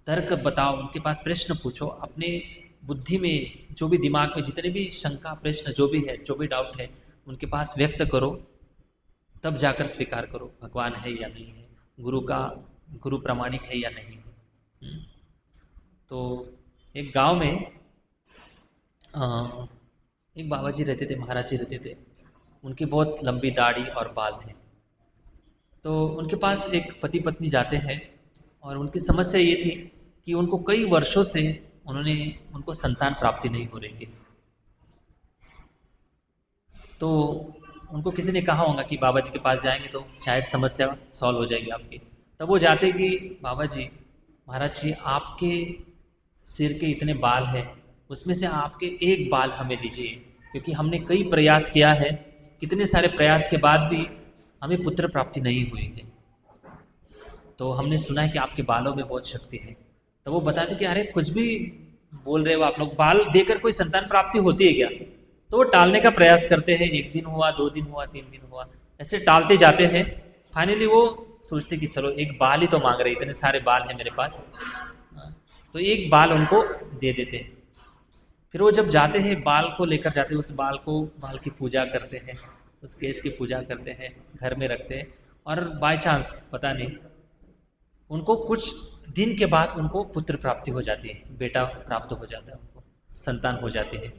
तर्क बताओ, उनके पास प्रश्न पूछो, अपने बुद्धि में जो भी दिमाग में जितने भी शंका प्रश्न जो भी है, जो भी डाउट है, उनके पास व्यक्त करो, तब जाकर स्वीकार करो भगवान है या नहीं है, गुरु प्रामाणिक है या नहीं है। तो एक गांव में एक बाबा जी रहते थे, महाराज जी रहते थे, उनकी बहुत लंबी दाढ़ी और बाल थे। तो उनके पास एक पति पत्नी जाते हैं और उनकी समस्या ये थी कि उनको कई वर्षों से उनको संतान प्राप्ति नहीं हो रही थी। तो उनको किसी ने कहा होगा कि बाबा जी के पास जाएंगे तो शायद समस्या सॉल्व हो जाएगी आपकी। तब वो जाते कि बाबा जी, महाराज जी, आपके सिर के इतने बाल हैं, उसमें से आपके एक बाल हमें दीजिए, क्योंकि हमने कई प्रयास किया है, कितने सारे प्रयास के बाद भी हमें पुत्र प्राप्ति नहीं हुई है। तो हमने सुना है कि आपके बालों में बहुत शक्ति है। तो वो बताते कि अरे कुछ भी बोल रहे हो आप लोग, बाल देकर कोई संतान प्राप्ति होती है क्या? तो वो टालने का प्रयास करते हैं, 1 दिन हुआ, 2 दिन हुआ, 3 दिन हुआ, ऐसे टालते जाते हैं। फाइनली वो सोचते कि चलो एक बाल ही तो मांग रहे, इतने सारे बाल हैं मेरे पास, तो एक बाल उनको दे देते हैं। फिर वो जब जाते हैं, बाल को लेकर जाते हैं, उस बाल की पूजा करते हैं, उस केश की पूजा करते हैं, घर में रखते हैं, और बाय चांस पता नहीं उनको कुछ दिन के बाद उनको पुत्र प्राप्ति हो जाती है, बेटा प्राप्त हो जाता है, उनको संतान हो जाती है।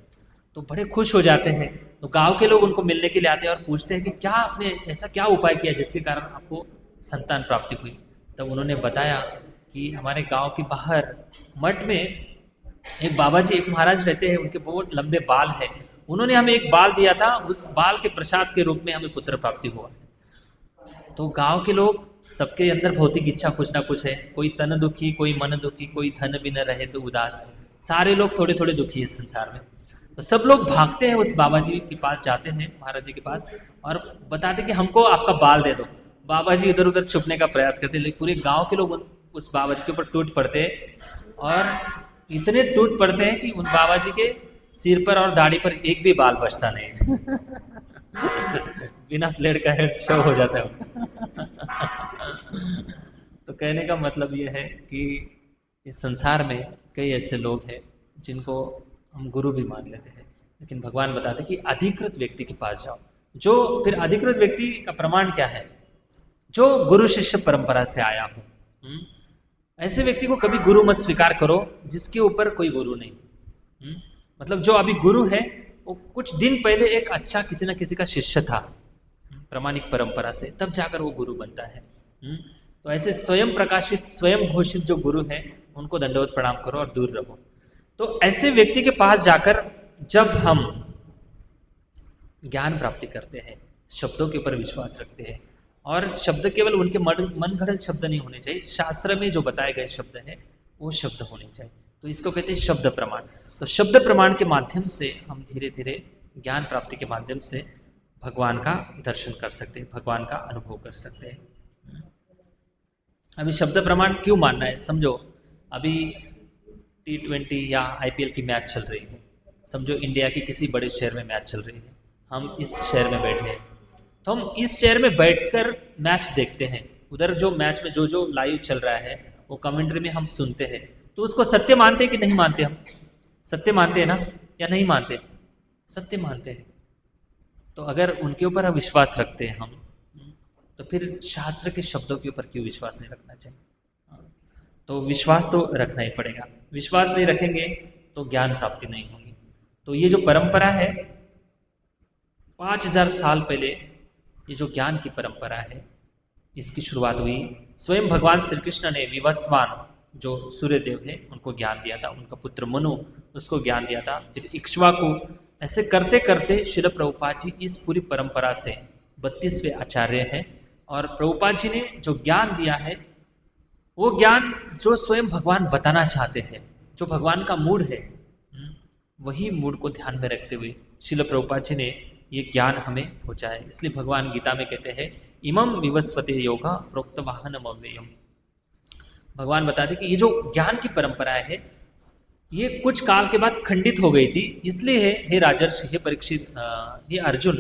तो बड़े खुश हो जाते हैं। तो गांव के लोग उनको मिलने के लिए आते हैं और पूछते हैं कि क्या आपने ऐसा क्या उपाय किया जिसके कारण आपको संतान प्राप्ति हुई? तब उन्होंने बताया कि हमारे गांव के बाहर मठ में एक बाबा जी, एक महाराज रहते हैं, उनके बहुत लंबे बाल हैं, उन्होंने हमें एक बाल दिया था, उस बाल के प्रसाद के रूप में हमें पुत्र प्राप्ति हुआ है। तो गांव के लोग, सबके अंदर भौतिक इच्छा कुछ ना कुछ है, कोई तन दुखी, कोई मन दुखी, कोई धन भी न रहे तो उदास, सारे लोग थोड़े थोड़े दुखी है इस संसार में। तो सब लोग भागते हैं, उस बाबा जी के पास जाते हैं, महाराज जी के पास, और बताते कि हमको आपका बाल दे दो। बाबा जी इधर उधर छुपने का प्रयास करते, लेकिन पूरे गांव के लोग उस बाबा जी के ऊपर टूट पड़ते हैं, और इतने टूट पड़ते हैं कि उन बाबा जी के सिर पर और दाढ़ी पर एक भी बाल बचता नहीं बिना प्लेट का हेड शो हो जाता है तो कहने का मतलब ये है कि इस संसार में कई ऐसे लोग हैं जिनको हम गुरु भी मान लेते हैं, लेकिन भगवान बताते कि अधिकृत व्यक्ति के पास जाओ। जो फिर अधिकृत व्यक्ति का प्रमाण क्या है? जो गुरु शिष्य परंपरा से आया हो। ऐसे व्यक्ति को कभी गुरु मत स्वीकार करो जिसके ऊपर कोई गुरु नहीं। मतलब जो अभी गुरु है वो कुछ दिन पहले एक अच्छा किसी न किसी का शिष्य था प्रामाणिक परंपरा से, तब जाकर वो गुरु बनता है। तो ऐसे स्वयं प्रकाशित, स्वयं घोषित जो गुरु है उनको दंडवत प्रणाम करो और दूर रहो। तो ऐसे व्यक्ति के पास जाकर जब हम ज्ञान प्राप्ति करते हैं, शब्दों के ऊपर विश्वास रखते हैं, और शब्द केवल उनके मन घड़त शब्द नहीं होने चाहिए, शास्त्र में जो बताए गए शब्द हैं वो शब्द होने चाहिए। तो इसको कहते हैं शब्द प्रमाण। तो शब्द प्रमाण के माध्यम से हम धीरे धीरे ज्ञान प्राप्ति के माध्यम से भगवान का दर्शन कर सकते हैं, भगवान का अनुभव कर सकते हैं। अभी शब्द प्रमाण क्यों मानना है? समझो अभी T20 या IPL की मैच चल रही है, समझो इंडिया के किसी बड़े शहर में मैच चल रही है, हम इस शहर में बैठे हैं, तो हम इस शहर में बैठकर मैच देखते हैं। उधर जो मैच में जो जो लाइव चल रहा है वो कमेंट्री में हम सुनते हैं, तो उसको सत्य मानते हैं कि नहीं मानते? हम सत्य मानते हैं ना, या नहीं मानते? सत्य मानते हैं। तो अगर उनके ऊपर विश्वास रखते हैं हम, तो फिर शास्त्र के शब्दों के ऊपर क्यों विश्वास नहीं रखना चाहिए? तो विश्वास तो रखना ही पड़ेगा। विश्वास नहीं रखेंगे तो ज्ञान प्राप्ति नहीं होगी। तो ये जो परंपरा है 5000 साल पहले, ये जो ज्ञान की परंपरा है, इसकी शुरुआत हुई स्वयं भगवान श्री कृष्ण ने विवस्वान जो सूर्यदेव है उनको ज्ञान दिया था, उनका पुत्र मनु उसको ज्ञान दिया था, फिर इक्ष्वाकु, ऐसे करते करते श्रील प्रभुपाद जी इस पूरी परंपरा से 32वें आचार्य हैं, और प्रभुपाद जी ने जो ज्ञान दिया है वो ज्ञान जो स्वयं भगवान बताना चाहते हैं, जो भगवान का मूड है, वही मूड को ध्यान में रखते हुए श्रील प्रभुपाद जी ने ये ज्ञान हमें पहुँचाया है। इसलिए भगवान गीता में कहते हैं इमं विवस्वते योगा प्रोक्त वाहनम अव्ययम। भगवान बताते कि ये जो ज्ञान की परंपरा है ये कुछ काल के बाद खंडित हो गई थी, इसलिए हे राजर्षि, हे परीक्षित, हे अर्जुन,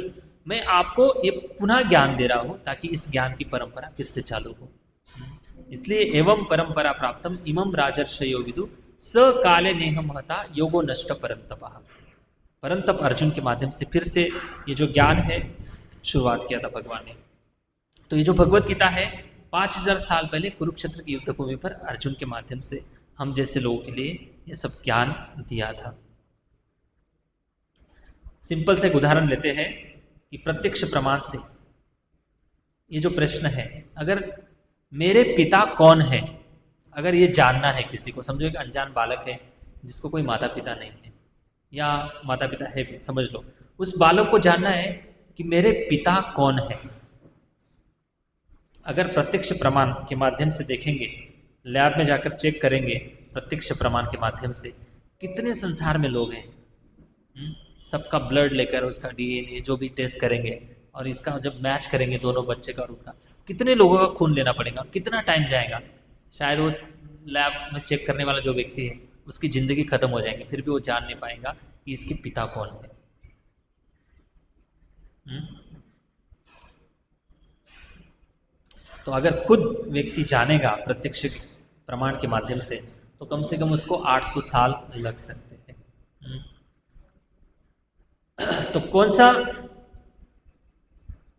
मैं आपको ये पुनः ज्ञान दे रहा हूँ ताकि इस ज्ञान की परंपरा फिर से चालू हो। इसलिए एवं परंपरा प्राप्तम इमं राजर्षयो विदु स काले नेह महता योगो नष्ट परंतपः। परंतप अर्जुन के माध्यम से फिर से ये जो ज्ञान है शुरुआत किया था भगवान ने। तो ये जो भगवत गीता है 5000 साल पहले कुरुक्षेत्र की युद्ध भूमि पर अर्जुन के माध्यम से हम जैसे लोगों के लिए ये सब ज्ञान दिया था। सिंपल से एक उदाहरण लेते हैं कि प्रत्यक्ष प्रमाण से ये जो प्रश्न है, अगर मेरे पिता कौन है, अगर ये जानना है किसी को, समझो एक अनजान बालक है जिसको कोई माता पिता नहीं है या माता पिता है भी, समझ लो, उस बालक को जानना है कि मेरे पिता कौन है। अगर प्रत्यक्ष प्रमाण के माध्यम से देखेंगे, लैब में जाकर चेक करेंगे प्रत्यक्ष प्रमाण के माध्यम से कितने संसार में लोग हैं, सबका ब्लड लेकर उसका डीएनए जो भी टेस्ट करेंगे और इसका जब मैच करेंगे दोनों बच्चे का और उनका, कितने लोगों का खून लेना पड़ेगा, कितना टाइम जाएगा। शायद वो लैब में चेक करने वाला जो व्यक्ति है उसकी ज़िंदगी खत्म हो जाएगी, फिर भी वो जान नहीं पाएगा कि इसके पिता कौन है। तो अगर खुद व्यक्ति जानेगा प्रत्यक्ष प्रमाण के माध्यम से कम उसको 800 साल लग सकते हैं। तो कौन सा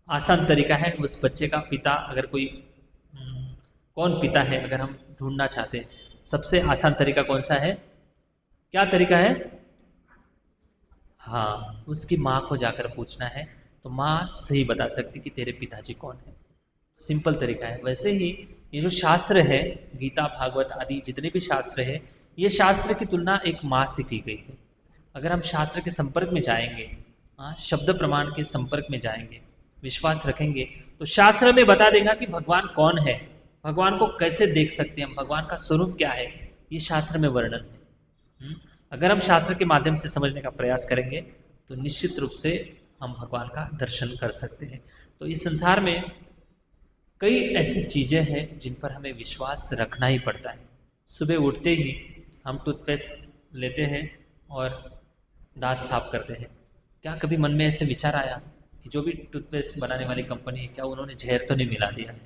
आसान तरीका है उस बच्चे का पिता, अगर कोई कौन पिता है अगर हम ढूंढना चाहते हैं, सबसे आसान तरीका कौन सा है, क्या तरीका है? हाँ, उसकी माँ को जाकर पूछना है, तो माँ सही बता सकती कि तेरे पिताजी कौन है। सिंपल तरीका है। वैसे ही ये जो शास्त्र है, गीता भागवत आदि जितने भी शास्त्र है, ये शास्त्र की तुलना एक माँ से की गई है। अगर हम शास्त्र के संपर्क में जाएंगे, शब्द प्रमाण के संपर्क में जाएंगे, विश्वास रखेंगे, तो शास्त्र में बता देगा कि भगवान कौन है, भगवान को कैसे देख सकते हैं हम, भगवान का स्वरूप क्या है, ये शास्त्र में वर्णन है। अगर हम शास्त्र के माध्यम से समझने का प्रयास करेंगे तो निश्चित रूप से हम भगवान का दर्शन कर सकते हैं। तो इस संसार में कई ऐसी चीज़ें हैं जिन पर हमें विश्वास रखना ही पड़ता है। सुबह उठते ही हम टूथपेस्ट लेते हैं और दांत साफ करते हैं, क्या कभी मन में ऐसे विचार आया कि जो भी टूथपेस्ट बनाने वाली कंपनी है, क्या उन्होंने जहर तो नहीं मिला दिया है?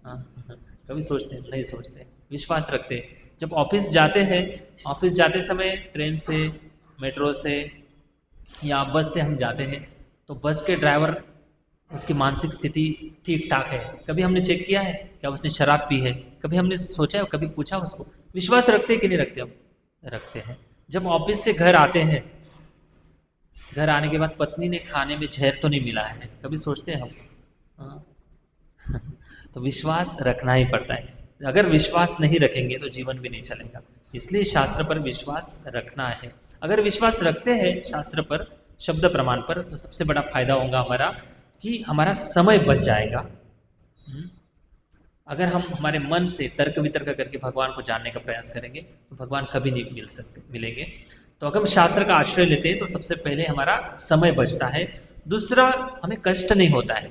हाँ, कभी सोचते हैं? नहीं सोचते, विश्वास रखते हैं। जब ऑफिस जाते हैं, ऑफिस जाते समय ट्रेन से, मेट्रो से या बस से हम जाते हैं, तो बस के ड्राइवर, उसकी मानसिक स्थिति ठीक ठाक है, कभी हमने चेक किया है क्या उसने शराब पी है? कभी हमने सोचा है, कभी पूछा उसको? विश्वास रखते हैं कि नहीं रखते? हम रखते हैं। जब ऑफिस से घर आते हैं, घर आने के बाद पत्नी ने खाने में जहर तो नहीं मिला है, कभी सोचते हैं हम? तो विश्वास रखना ही पड़ता है। अगर विश्वास नहीं रखेंगे तो जीवन भी नहीं चलेगा। इसलिए शास्त्र पर विश्वास रखना है। अगर विश्वास रखते हैं शास्त्र पर, शब्द प्रमाण पर, तो सबसे बड़ा फायदा होगा हमारा कि हमारा समय बच जाएगा। अगर हम हमारे मन से तर्क वितर्क करके भगवान को जानने का प्रयास करेंगे तो भगवान कभी नहीं मिलेंगे। तो अगर हम शास्त्र का आश्रय लेते हैं तो सबसे पहले हमारा समय बचता है, दूसरा हमें कष्ट नहीं होता है,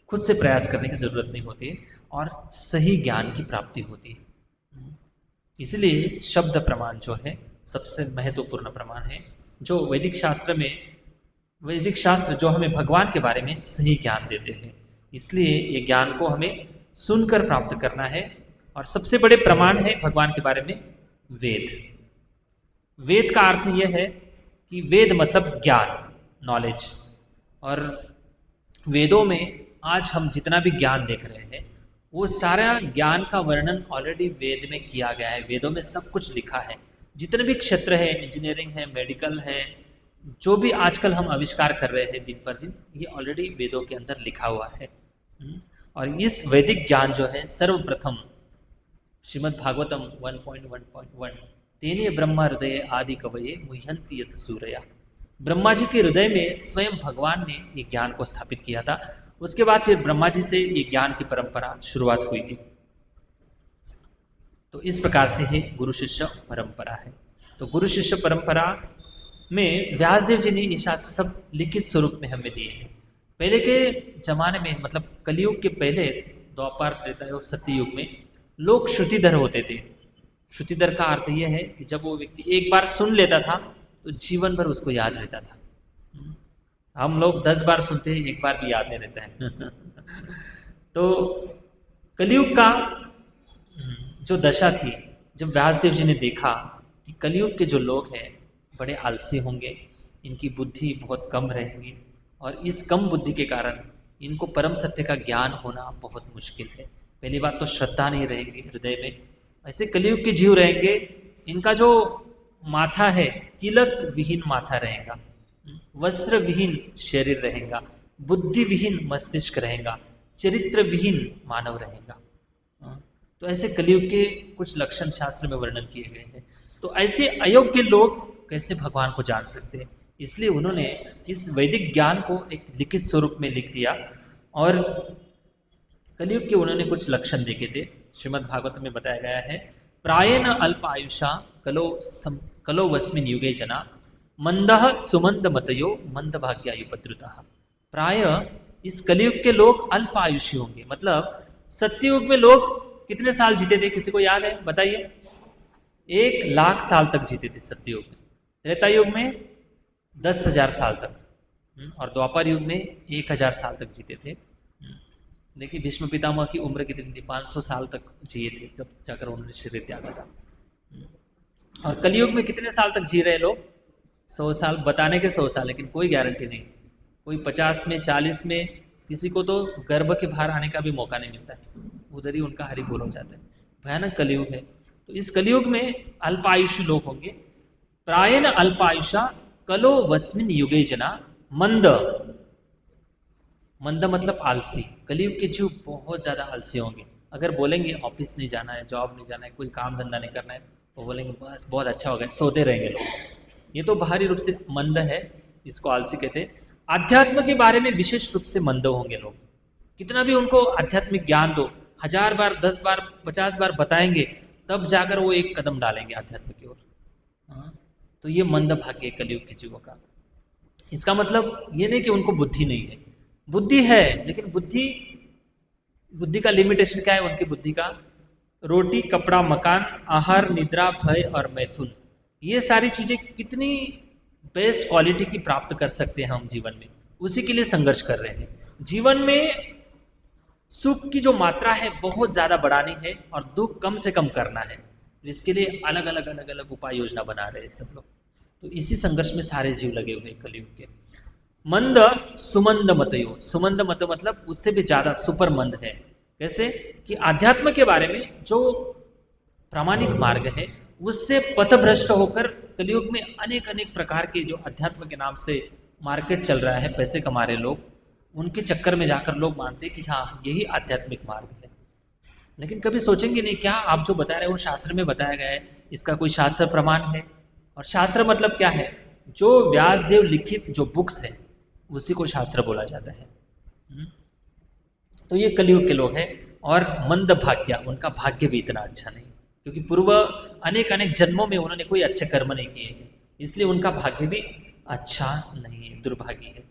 खुद से प्रयास करने की जरूरत नहीं होती है और सही ज्ञान की प्राप्ति होती है। इसलिए शब्द प्रमाण जो है सबसे महत्वपूर्ण प्रमाण है, जो वैदिक शास्त्र जो हमें भगवान के बारे में सही ज्ञान देते हैं। इसलिए ये ज्ञान को हमें सुनकर प्राप्त करना है। और सबसे बड़े प्रमाण है भगवान के बारे में वेद। वेद का अर्थ यह है कि वेद मतलब ज्ञान, नॉलेज। और वेदों में आज हम जितना भी ज्ञान देख रहे हैं वो सारा ज्ञान का वर्णन ऑलरेडी वेद में किया गया है। वेदों में सब कुछ लिखा है। जितने भी क्षेत्र है, इंजीनियरिंग है, मेडिकल है, जो भी आजकल हम आविष्कार कर रहे हैं दिन पर दिन, ये ऑलरेडी वेदों के अंदर लिखा हुआ है। और इस वैदिक ज्ञान जो है सर्वप्रथम श्रीमद् भागवतम 1.1.1 तेने ब्रह्म हृदय आदि कवये मुह्यंति यत सूरया, ब्रह्मा जी के हृदय में स्वयं भगवान ने ये ज्ञान को स्थापित किया था। उसके बाद फिर ब्रह्मा जी से ये ज्ञान की परंपरा शुरुआत हुई थी। तो इस प्रकार से ही गुरु शिष्य परंपरा है। तो गुरु शिष्य परंपरा में व्यासदेव जी ने ये शास्त्र सब लिखित स्वरूप में हमें दिए हैं। पहले के जमाने में, मतलब कलयुग के पहले, द्वापर, त्रेता और सत्ययुग में लोग श्रुतिधर होते थे। श्रुतिधर का अर्थ यह है कि जब वो व्यक्ति एक बार सुन लेता था तो जीवन भर उसको याद रहता था। हम लोग 10 बार सुनते हैं, एक बार भी याद नहीं रहता है। तो कलयुग का जो दशा थी, जब व्यासदेव जी ने देखा कि कलयुग के जो लोग हैं बड़े आलसी होंगे, इनकी बुद्धि बहुत कम रहेगी और इस कम बुद्धि के कारण इनको परम सत्य का ज्ञान होना बहुत मुश्किल है। पहली बात तो श्रद्धा नहीं रहेगी हृदय में। ऐसे कलयुग के जीव रहेंगे, इनका जो माथा है तिलक विहीन माथा रहेगा, वस्त्र विहीन शरीर रहेगा, बुद्धि विहीन मस्तिष्क रहेगा, चरित्र विहीन मानव रहेगा। तो ऐसे कलयुग के कुछ लक्षण शास्त्र में वर्णन किए गए हैं। तो ऐसे अयोग्य लोग कैसे भगवान को जान सकते हैं, इसलिए उन्होंने इस वैदिक ज्ञान को एक लिखित स्वरूप में लिख दिया और कलयुग के उन्होंने कुछ लक्षण देखे थे। श्रीमद् भागवत में बताया गया है, प्रायेण अल्प आयुषा कलो वस्मिन युगे जना मंदः सुमंद मतयो मंद भाग्यायुपद्रुतः। प्राय इस कलयुग के लोग अल्प आयुषी होंगे। मतलब सत्ययुग में लोग कितने साल जीते थे, किसी को याद है? बताइए। 1,00,000 साल तक जीते थे सत्ययुग में। त्रेता युग में 10,000 साल तक और द्वापर युग में 1,000 साल तक जीते थे। देखिए भीष्म पितामह की उम्र कितनी थी, 500 साल तक जिए थे जब जाकर उन्होंने शरीर त्यागा था। और कलयुग में कितने साल तक जी रहे लोग? 100 साल, बताने के 100 साल, लेकिन कोई गारंटी नहीं। कोई 50 में, 40 में, किसी को तो गर्भ के बाहर आने का भी मौका नहीं मिलता है, उधर ही उनका हरि बोल हो जाता है। भयानक कलयुग है। तो इस कलयुग में अल्पायुषी लोग होंगे। प्रायेण अल्पायुषा कलो वस्मिन युगे जना मंद। मंद मतलब आलसी। कलयुग के जीव बहुत ज़्यादा आलसी होंगे। अगर बोलेंगे ऑफिस नहीं जाना है, जॉब नहीं जाना है, कोई काम धंधा नहीं करना है, वो बोलेंगे बस बहुत अच्छा हो गया, सोते रहेंगे लोग। ये तो बाहरी रूप से मंद है, इसको आलसी कहते हैं। आध्यात्म के बारे में विशेष रूप से मंद होंगे लोग। कितना भी उनको आध्यात्मिक ज्ञान दो, 1000 बार, 10 बार, 50 बार बताएंगे, तब जाकर वो एक कदम डालेंगे आध्यात्म की ओर। तो ये मंद भाग्य कलयुग के जीवों का। इसका मतलब ये नहीं कि उनको बुद्धि नहीं है, बुद्धि है, लेकिन बुद्धि का लिमिटेशन क्या है उनकी बुद्धि का? रोटी, कपड़ा, मकान, आहार, निद्रा, भय और मैथुन। ये सारी चीजें कितनी बेस्ट क्वालिटी की प्राप्त कर सकते हैं हम जीवन में, उसी के लिए संघर्ष कर रहे हैं। जीवन में सुख की जो मात्रा है बहुत ज्यादा बढ़ानी है और दुख कम से कम करना है। इसके लिए अलग अलग उपाय योजना बना रहे हैं सब लोग। तो इसी संघर्ष में सारे जीव लगे हुए कलयुग के। मंद सुमंद मतयो। सुमंद मत मतलब उससे भी ज्यादा सुपर मंद है। कैसे कि आध्यात्म के बारे में जो प्रामाणिक मार्ग है उससे पथभ्रष्ट होकर कलयुग में अनेक प्रकार के जो अध्यात्म के नाम से मार्केट चल रहा है, पैसे कमा रहे लोग, उनके चक्कर में जाकर लोग मानते हैं कि हाँ यही आध्यात्मिक मार्ग है। लेकिन कभी सोचेंगे नहीं क्या आप जो बता रहे हो शास्त्र में बताया गया है, इसका कोई शास्त्र प्रमाण है? और शास्त्र मतलब क्या है? जो व्यासदेव लिखित जो बुक्स है उसी को शास्त्र बोला जाता है। तो ये कलयुग के लोग हैं और मंद भाग्य, उनका भाग्य भी इतना अच्छा नहीं, क्योंकि पूर्व अनेक जन्मों में उन्होंने कोई अच्छे कर्म नहीं किए हैं, इसलिए उनका भाग्य भी अच्छा नहीं है, दुर्भाग्य है।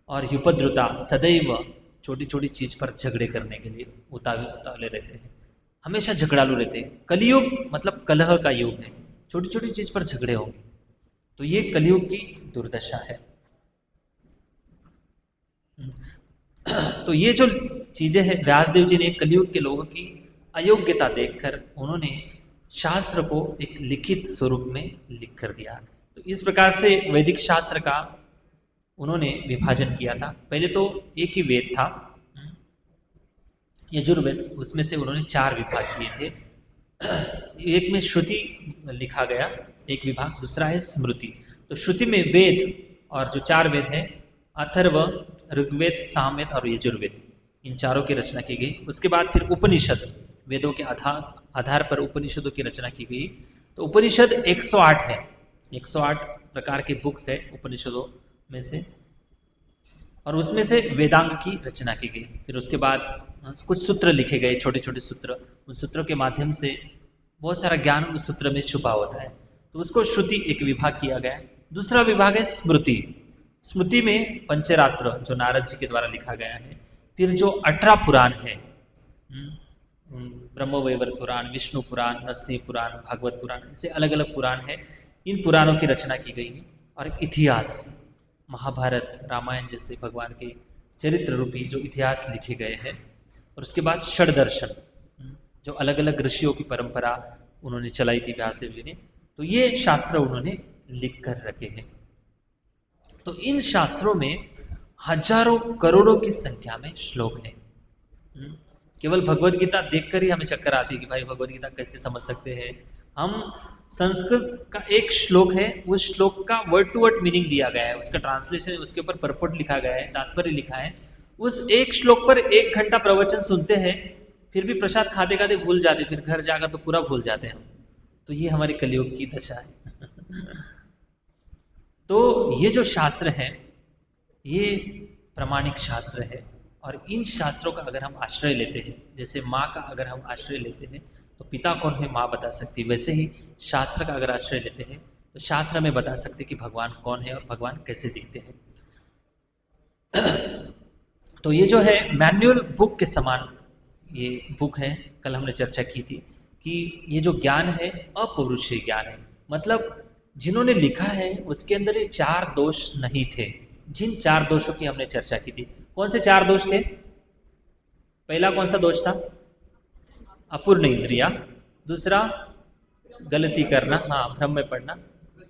और युपद्रुता, सदैव छोटी छोटी चीज पर झगड़े करने के लिए उतावले रहते हैं, हमेशा झगड़ालू रहते हैं। कलयुग मतलब कलह का युग है, छोटी छोटी चीज पर झगड़े होंगे। तो ये कलयुग की दुर्दशा है। तो ये जो चीजें हैं, व्यासदेव जी ने कलयुग के लोगों की अयोग्यता देखकर उन्होंने शास्त्र को एक लिखित स्वरूप में लिख कर दिया। तो इस प्रकार से वैदिक शास्त्र का उन्होंने विभाजन किया था। पहले तो एक ही वेद था यजुर्वेद, उसमें से उन्होंने 4 विभाग किए थे। एक में श्रुति लिखा गया एक विभाग, दूसरा है स्मृति। तो श्रुति में वेद और जो 4 वेद हैं, अथर्व, ऋग्वेद, सामवेद और यजुर्वेद, इन चारों की रचना की गई। उसके बाद फिर उपनिषद, वेदों के आधार पर उपनिषदों की रचना की गई। तो उपनिषद 108 है, 108 प्रकार के बुक्स है उपनिषदों में से, और उसमें से वेदांग की रचना की गई। फिर उसके बाद कुछ सूत्र लिखे गए, छोटे छोटे सूत्र। उन सूत्रों के माध्यम से बहुत सारा ज्ञान उस सूत्र में छुपा होता है, तो उसको श्रुति एक विभाग किया गया है। दूसरा विभाग है स्मृति। स्मृति में पंचरात्र जो नारद जी के द्वारा लिखा गया है। फिर जो 18 पुराण है, ब्रह्मवैवर्त पुराण, विष्णु पुराण, नरसिंह पुराण, भागवत पुराण, ऐसे अलग अलग पुराण है। इन पुराणों की रचना की गई है। और इतिहास, महाभारत, रामायण जैसे भगवान के चरित्र रूपी जो इतिहास लिखे गए हैं। और उसके बाद षड्दर्शन, जो अलग अलग ऋषियों की परंपरा उन्होंने चलाई थी व्यासदेव जी ने, तो ये शास्त्र उन्होंने लिख कर रखे हैं। तो इन शास्त्रों में हजारों करोड़ों की संख्या में श्लोक है। केवल भगवत गीता देखकर ही हमें चक्कर आती है कि भाई भगवत गीता कैसे समझ सकते हैं हम। संस्कृत का एक श्लोक है, उस श्लोक का वर्ड टू वर्ड मीनिंग दिया गया है, उसका ट्रांसलेशन, उसके ऊपर परफॉर्ट लिखा गया है, तात्पर्य लिखा है। उस एक श्लोक पर 1 घंटा प्रवचन सुनते हैं, फिर भी प्रसाद खाते खाते भूल जाते, फिर घर जाकर तो पूरा भूल जाते हैं हम। तो ये हमारे कलियुग की दशा है। तो ये जो शास्त्र है ये प्रामाणिक शास्त्र है, और इन शास्त्रों का अगर हम आश्रय लेते हैं, जैसे माँ का अगर हम आश्रय लेते हैं तो पिता कौन है माँ बता सकती है, वैसे ही शास्त्र का अगर आश्रय लेते हैं तो शास्त्र हमें बता सकते कि भगवान कौन है और भगवान कैसे दिखते हैं। तो ये जो है मैनुअल बुक के समान ये बुक है। कल हमने चर्चा की थी कि ये जो ज्ञान है अपौरुषीय ज्ञान है, मतलब जिन्होंने लिखा है उसके अंदर ये 4 दोष नहीं थे। जिन 4 दोषों की हमने चर्चा की थी, कौन से 4 दोष थे? पहला कौन सा दोष था? अपूर्ण इंद्रिया। दूसरा गलती करना, हाँ भ्रम में पड़ना।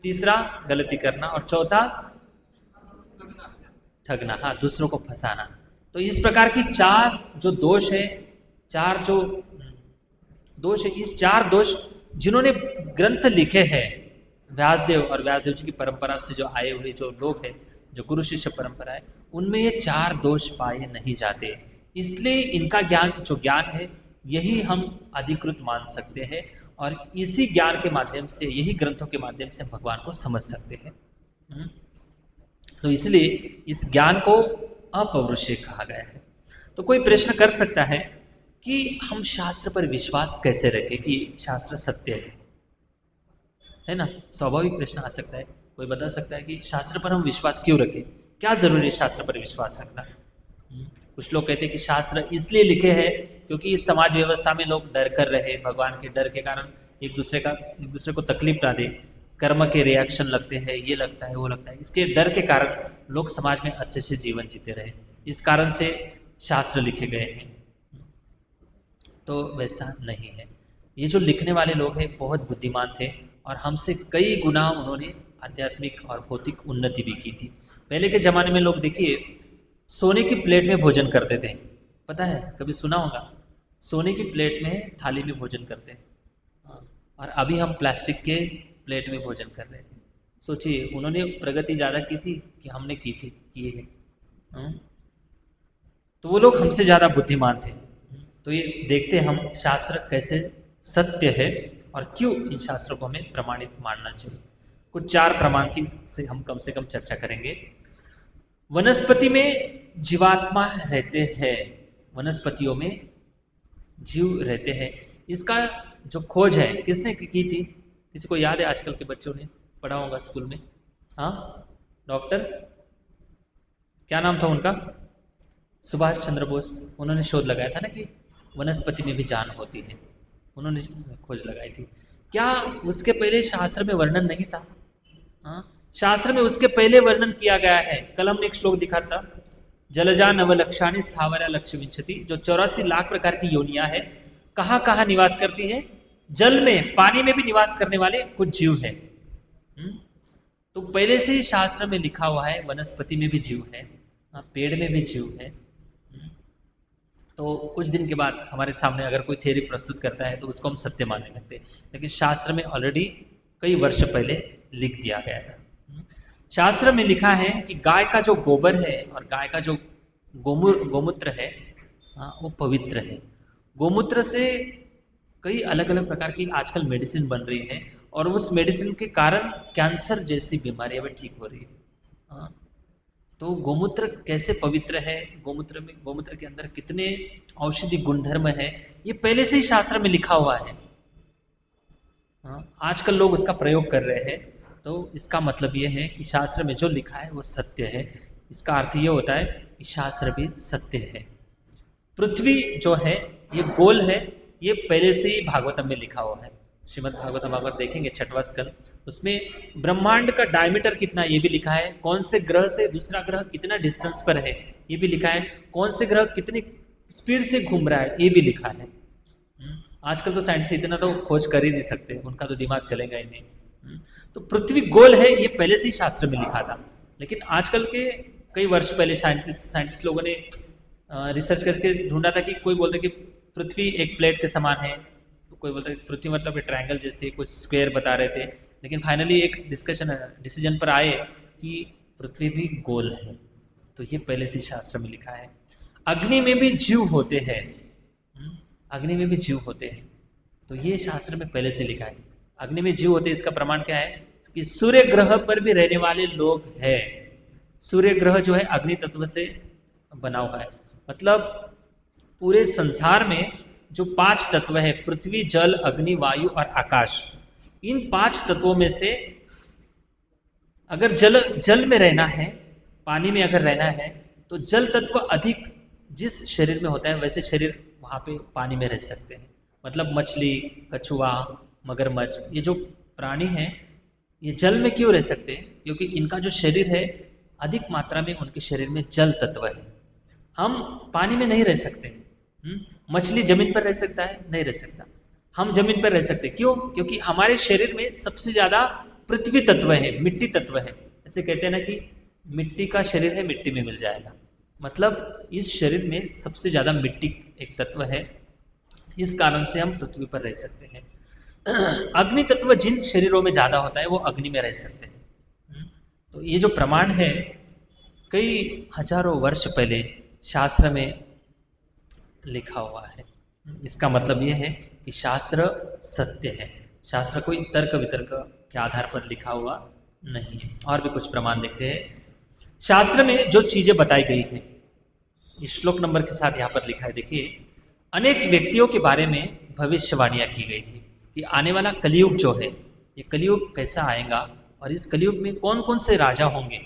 तीसरा गलती करना, और चौथा ठगना, हाँ दूसरों को फंसाना। तो इस प्रकार की 4 जो दोष है, 4 जो दोष है, इस 4 दोष जिन्होंने ग्रंथ लिखे हैं, व्यासदेव और व्यासदेव जी की परंपरा से जो आए हुए जो लोग हैं, जो गुरु शिष्य परंपरा है, उनमें ये 4 दोष पाए नहीं जाते। इसलिए इनका ज्ञान जो ज्ञान है यही हम अधिकृत मान सकते हैं, और इसी ज्ञान के माध्यम से, यही ग्रंथों के माध्यम से भगवान को समझ सकते हैं। तो इसलिए इस ज्ञान को अपौरुषीय कहा गया है। तो कोई प्रश्न कर सकता है कि हम शास्त्र पर विश्वास कैसे रखें कि शास्त्र सत्य है ना? स्वाभाविक प्रश्न आ सकता है। कोई बता सकता है कि शास्त्र पर हम विश्वास क्यों रखें, क्या जरूरी है शास्त्र पर विश्वास रखना? कुछ लोग कहते हैं कि शास्त्र इसलिए लिखे हैं क्योंकि इस समाज व्यवस्था में लोग डर कर रहे, भगवान के डर के कारण एक दूसरे को तकलीफ ना दे, कर्म के रिएक्शन लगते हैं, ये लगता है वो लगता है, इसके डर के कारण लोग समाज में अच्छे से जीवन जीते रहे, इस कारण से शास्त्र लिखे गए हैं। तो वैसा नहीं है। ये जो लिखने वाले लोग हैं बहुत बुद्धिमान थे, और हमसे कई गुना उन्होंने आध्यात्मिक और भौतिक उन्नति भी की थी। पहले के ज़माने में लोग देखिए सोने की प्लेट में भोजन करते थे, पता है, कभी सुना होगा, सोने की प्लेट में थाली में भोजन करते हैं। और अभी हम प्लास्टिक के प्लेट में भोजन कर रहे हैं। सोचिए उन्होंने प्रगति ज़्यादा की थी कि हमने की है। तो वो लोग हमसे ज़्यादा बुद्धिमान थे। तो ये देखते हम शास्त्र कैसे सत्य है और क्यों इन शास्त्रों को हमें प्रमाणित मानना चाहिए। कुछ 4 प्रमाण की से हम कम से कम चर्चा करेंगे। वनस्पति में जीवात्मा रहते हैं, वनस्पतियों में जीव रहते हैं। इसका जो खोज है किसने की थी? किसी को याद है? आजकल के बच्चों ने पढ़ा होगा स्कूल में। हाँ, डॉक्टर क्या नाम था उनका? सुभाष चंद्र बोस। उन्होंने शोध लगाया था ना कि वनस्पति में भी जान होती है, उन्होंने खोज लगाई थी। क्या उसके पहले शास्त्र में वर्णन नहीं था? हाँ, शास्त्र में उसके पहले वर्णन किया गया है। कल हमने एक श्लोक दिखा था, जलजा नवलक्षाणी स्थावरा लक्ष्य विंशति, जो 84 लाख प्रकार की योनियां है, कहाँ कहाँ निवास करती है? जल में, पानी में भी निवास करने वाले कुछ जीव है। तो पहले से ही शास्त्र में लिखा हुआ है वनस्पति में भी जीव है, पेड़ में भी जीव है। तो कुछ दिन के बाद हमारे सामने अगर कोई थ्योरी प्रस्तुत करता है तो उसको हम सत्य मानने लगते हैं, लेकिन शास्त्र में ऑलरेडी कई वर्ष पहले लिख दिया गया था। शास्त्र में लिखा है कि गाय का जो गोबर है और गाय का जो गोमूत्र है वो पवित्र है। गोमूत्र से कई अलग अलग प्रकार की आजकल मेडिसिन बन रही है और उस मेडिसिन के कारण कैंसर जैसी बीमारियां भी ठीक हो रही है। हाँ, तो गोमूत्र कैसे पवित्र है, गोमूत्र के अंदर कितने औषधि गुणधर्म है, ये पहले से ही शास्त्र में लिखा हुआ है। हाँ, आजकल लोग उसका प्रयोग कर रहे हैं, तो इसका मतलब ये है कि शास्त्र में जो लिखा है वो सत्य है। इसका अर्थ ये होता है कि शास्त्र भी सत्य है। पृथ्वी जो है ये गोल है, ये पहले से ही भागवतम में लिखा हुआ है। श्रीमद् भागवतम अगर देखेंगे छठवां स्कंद, उसमें ब्रह्मांड का डायमीटर कितना ये भी लिखा है, कौन से ग्रह से दूसरा ग्रह कितना डिस्टेंस पर है ये भी लिखा है, कौन से ग्रह कितनी स्पीड से घूम रहा है ये भी लिखा है। आजकल तो साइंटिस्ट इतना तो खोज कर ही नहीं सकते, उनका तो दिमाग चलेगा ही नहीं। तो पृथ्वी गोल है ये पहले से ही शास्त्र में लिखा था, लेकिन आजकल के कई वर्ष पहले साइंटिस्ट लोगों ने रिसर्च करके ढूंढा था कि कोई बोलते कि पृथ्वी एक प्लेट के समान है, कोई बोलते पृथ्वी मतलब एक ट्रायंगल जैसे, कुछ स्क्वायर बता रहे थे, लेकिन फाइनली एक डिसीजन पर आए कि पृथ्वी भी गोल है। तो ये पहले से शास्त्र में लिखा है। अग्नि में भी जीव होते हैं, अग्नि में भी जीव होते हैं, तो ये शास्त्र में पहले से लिखा है। अग्नि में जीव होते हैं, इसका प्रमाण क्या है कि सूर्य ग्रह पर भी रहने वाले लोग हैं। सूर्य ग्रह जो है अग्नि तत्व से बना हुआ है, मतलब पूरे संसार में जो 5 तत्व है, पृथ्वी, जल, अग्नि, वायु और आकाश, इन 5 तत्वों में से अगर जल में रहना है, पानी में अगर रहना है, तो जल तत्व अधिक जिस शरीर में होता है वैसे शरीर वहाँ पे पानी में रह सकते हैं। मतलब मछली, कछुआ, मगरमच्छ, ये जो प्राणी हैं ये जल में क्यों रह सकते हैं? क्योंकि इनका जो शरीर है अधिक मात्रा में उनके शरीर में जल तत्व है। हम पानी में नहीं रह सकते। मछली जमीन पर रह सकता है? नहीं रह सकता। हम जमीन पर रह सकते, क्यों? क्योंकि हमारे शरीर में सबसे ज़्यादा पृथ्वी तत्व है, मिट्टी तत्व है। ऐसे कहते हैं ना कि मिट्टी का शरीर है, मिट्टी में मिल जाएगा, मतलब इस शरीर में सबसे ज़्यादा मिट्टी एक तत्व है, इस कारण से हम पृथ्वी पर रह सकते हैं। अग्नि तत्व जिन शरीरों में ज़्यादा होता है वो अग्नि में रह सकते हैं। तो ये जो प्रमाण है कई हजारों वर्ष पहले शास्त्र में लिखा हुआ है। इसका मतलब ये है कि शास्त्र सत्य है, शास्त्र कोई तर्क वितर्क के आधार पर लिखा हुआ नहीं है। और भी कुछ प्रमाण देखते हैं। शास्त्र में जो चीज़ें बताई गई हैं, इस श्लोक नंबर के साथ यहाँ पर लिखा है, देखिए, अनेक व्यक्तियों के बारे में भविष्यवाणियाँ की गई थी कि आने वाला कलयुग जो है, ये कलयुग कैसा आएगा और इस कलयुग में कौन कौन से राजा होंगे।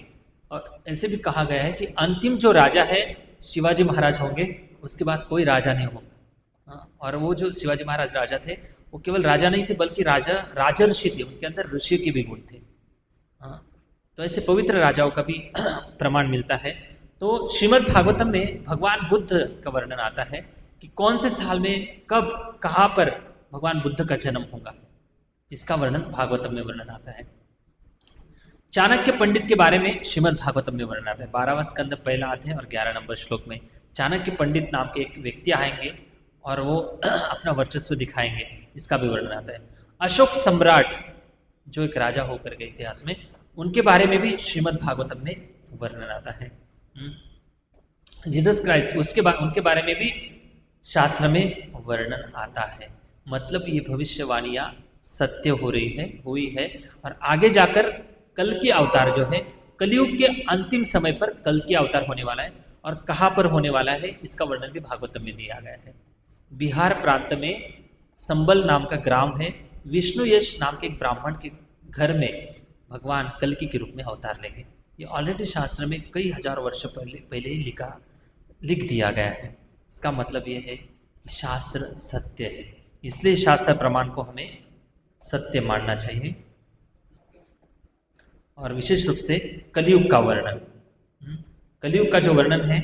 और ऐसे भी कहा गया है कि अंतिम जो राजा है शिवाजी महाराज होंगे, उसके बाद कोई राजा नहीं होगा। और वो जो शिवाजी महाराज राजा थे वो केवल राजा नहीं थे बल्कि राजर्षि थे, उनके अंदर ऋषि के भी गुण थे। तो ऐसे पवित्र राजाओं का भी प्रमाण मिलता है। तो श्रीमद् भागवतम में भगवान बुद्ध का वर्णन आता है कि कौन से साल में कब कहाँ पर भगवान बुद्ध का जन्म होगा, इसका वर्णन भागवतम में वर्णन आता है। चाणक्य पंडित के बारे में श्रीमद् भागवतम में वर्णन आता है। 12वां स्कंद पहला अध्याय और 11 नंबर श्लोक में चाणक्य पंडित नाम के एक व्यक्ति आएंगे और वो अपना वर्चस्व दिखाएंगे, इसका भी वर्णन आता है। अशोक सम्राट जो एक राजा होकर गए इतिहास में, उनके बारे में भी श्रीमद् भागवतम में वर्णन आता है। जीसस क्राइस्ट उनके बारे में भी शास्त्र में वर्णन आता है। मतलब ये भविष्यवाणियाँ सत्य हुई है और आगे जाकर कल की अवतार जो है, कलयुग के अंतिम समय पर कल की अवतार होने वाला है और कहाँ पर होने वाला है इसका वर्णन भी भागवतम में दिया गया है। बिहार प्रांत में संबल नाम का ग्राम है, विष्णु यश नाम के एक ब्राह्मण के घर में भगवान कल्कि के रूप में अवतार लेंगे। ये ऑलरेडी शास्त्र में कई हजार वर्ष पहले ही लिख दिया गया है। इसका मतलब ये है कि शास्त्र सत्य है, इसलिए शास्त्र प्रमाण को हमें सत्य मानना चाहिए। और विशेष रूप से कलयुग का वर्णन, कलयुग का जो वर्णन है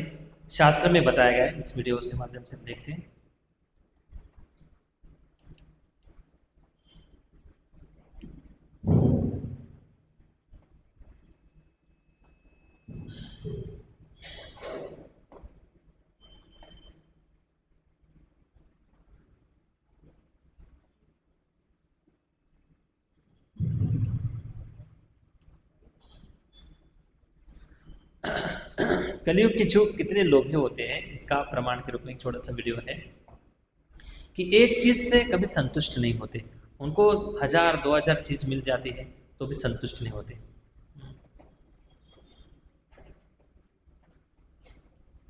शास्त्र में बताया गया है। इस वीडियो के माध्यम से हम देखते हैं। कलयुग के जो कितने लोभे होते हैं इसका प्रमाण के रूप में एक छोटा सा वीडियो है कि एक चीज़ से कभी संतुष्ट नहीं होते, उनको 1000-2000 चीज़ मिल जाती है तो भी संतुष्ट नहीं होते।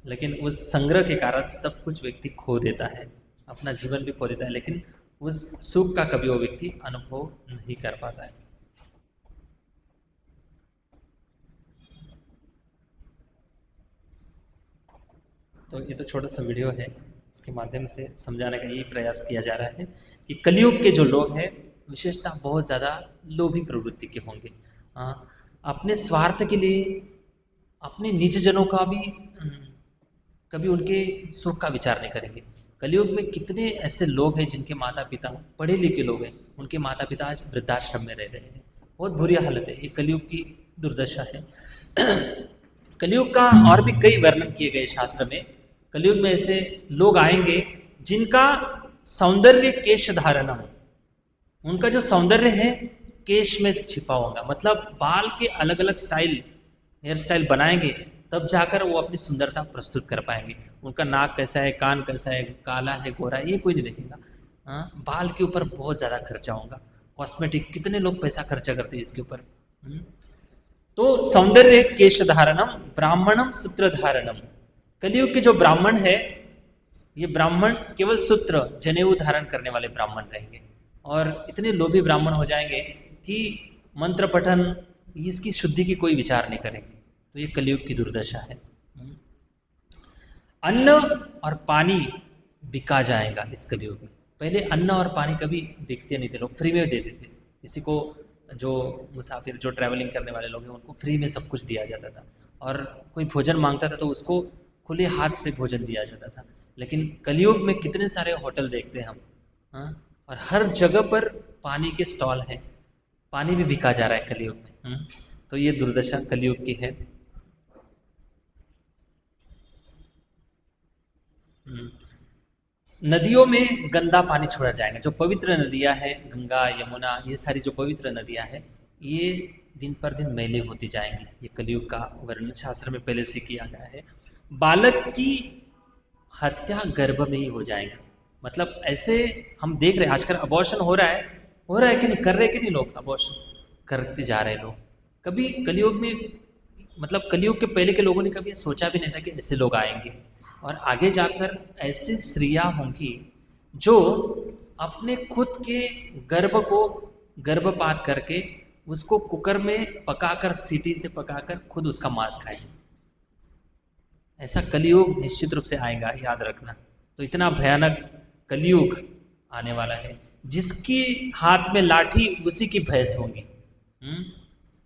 लेकिन उस संग्रह के कारण सब कुछ व्यक्ति खो देता है, अपना जीवन भी खो देता है, लेकिन उस सुख का कभी वो व्यक्ति अनुभव नहीं कर पाता है। तो ये तो छोटा सा वीडियो है, इसके माध्यम से समझाने का यही प्रयास किया जा रहा है कि कलयुग के जो लोग हैं विशेषता बहुत ज़्यादा लोभी प्रवृत्ति के होंगे। अपने स्वार्थ के लिए अपने निज जनों का भी कभी उनके सुख का विचार नहीं करेंगे। कलयुग में कितने ऐसे लोग हैं जिनके माता पिता पढ़े लिखे लोग हैं, उनके माता पिता आज वृद्धाश्रम में रह रहे हैं, बहुत बुरी हालत है, ये कलयुग की दुर्दशा है। कलयुग का और भी कई वर्णन किए गए शास्त्र में। कलयुग में ऐसे लोग आएंगे जिनका सौंदर्य केश धारणम, उनका जो सौंदर्य है केश में छिपा होगा, मतलब बाल के अलग अलग स्टाइल, हेयर स्टाइल बनाएंगे तब जाकर वो अपनी सुंदरता प्रस्तुत कर पाएंगे। उनका नाक कैसा है, कान कैसा है, काला है, गोरा है, ये कोई नहीं देखेगा। बाल के ऊपर बहुत ज़्यादा खर्चा होगा, कॉस्मेटिक कितने लोग पैसा खर्चा करते हैं इसके ऊपर। तो सौंदर्य केश धारणम ब्राह्मणम सूत्र धारणम, कलयुग के जो ब्राह्मण है ये ब्राह्मण केवल सूत्र जनेऊ धारण करने वाले ब्राह्मण रहेंगे, और इतने लोभी ब्राह्मण हो जाएंगे कि मंत्र पठन इसकी शुद्धि की कोई विचार नहीं करेंगे। तो ये कलयुग की दुर्दशा है। अन्न और पानी बिका जाएगा इस कलयुग में। पहले अन्न और पानी कभी बिकते नहीं थे, लोग फ्री में देते थे। किसी को जो मुसाफिर जो ट्रैवलिंग करने वाले लोग हैं उनको फ्री में सब कुछ दिया जाता था, और कोई भोजन मांगता था तो उसको खुले हाथ से भोजन दिया जाता था। लेकिन कलयुग में कितने सारे होटल देखते हैं हम, और हर जगह पर पानी के स्टॉल हैं, पानी भी बिका जा रहा है कलयुग में। तो ये दुर्दशा कलयुग की है। नदियों में गंदा पानी छोड़ा जाएगा। जो पवित्र नदियां हैं, गंगा यमुना, ये सारी जो पवित्र नदियां हैं ये दिन पर दिन मैले होती जाएंगी। ये कलयुग का वर्णन शास्त्र में पहले से किया गया है। बालक की हत्या गर्भ में ही हो जाएगी, मतलब ऐसे हम देख रहे हैं आजकल अबॉर्शन हो रहा है कि नहीं, कर रहे कि नहीं, लोग अबॉर्शन करते जा रहे हैं लोग। कभी कलयुग में, मतलब कलयुग के पहले के लोगों ने कभी सोचा भी नहीं था कि ऐसे लोग आएंगे, और आगे जाकर ऐसी स्त्रियां होंगी जो अपने खुद के गर्भ को गर्भपात करके उसको कुकर में पकाकर, सीटी से पकाकर खुद उसका मांस खाएंगे। ऐसा कलयुग निश्चित रूप से आएगा, याद रखना। तो इतना भयानक कलयुग आने वाला है। जिसकी हाथ में लाठी उसी की भैंस होंगी।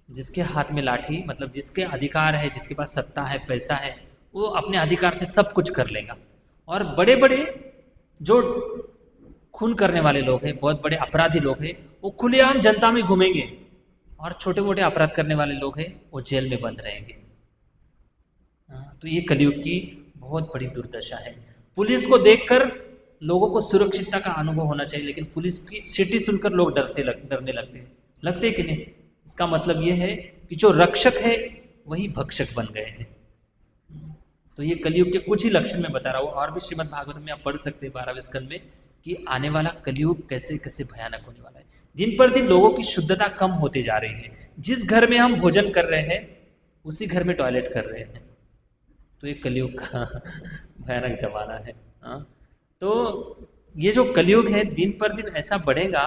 जिसके हाथ में लाठी, मतलब जिसके अधिकार है, जिसके पास सत्ता है, पैसा है, वो अपने अधिकार से सब कुछ कर लेगा। और बड़े बड़े जो खून करने वाले लोग हैं, बहुत बड़े अपराधी लोग हैं, वो खुलेआम जनता में घूमेंगे, और छोटे मोटे अपराध करने वाले लोग हैं वो जेल में बंद रहेंगे। तो ये कलयुग की बहुत बड़ी दुर्दशा है। पुलिस को देखकर लोगों को सुरक्षितता का अनुभव होना चाहिए, लेकिन पुलिस की सीटी सुनकर लोग डरने लगते कि नहीं। इसका मतलब ये है कि जो रक्षक है वही भक्षक बन गए हैं। तो ये कलयुग के कुछ ही लक्षण मैं बता रहा हूँ, और भी श्रीमद् भागवत में आप पढ़ सकते हैं 12वें स्कंद में कि आने वाला कलयुग कैसे कैसे भयानक होने वाला है। दिन पर दिन लोगों की शुद्धता कम होते जा रही है। जिस घर में हम भोजन कर रहे हैं उसी घर में टॉयलेट कर रहे हैं। तो ये कलयुग का भयानक जमाना है। तो ये जो कलयुग है दिन पर दिन ऐसा बढ़ेगा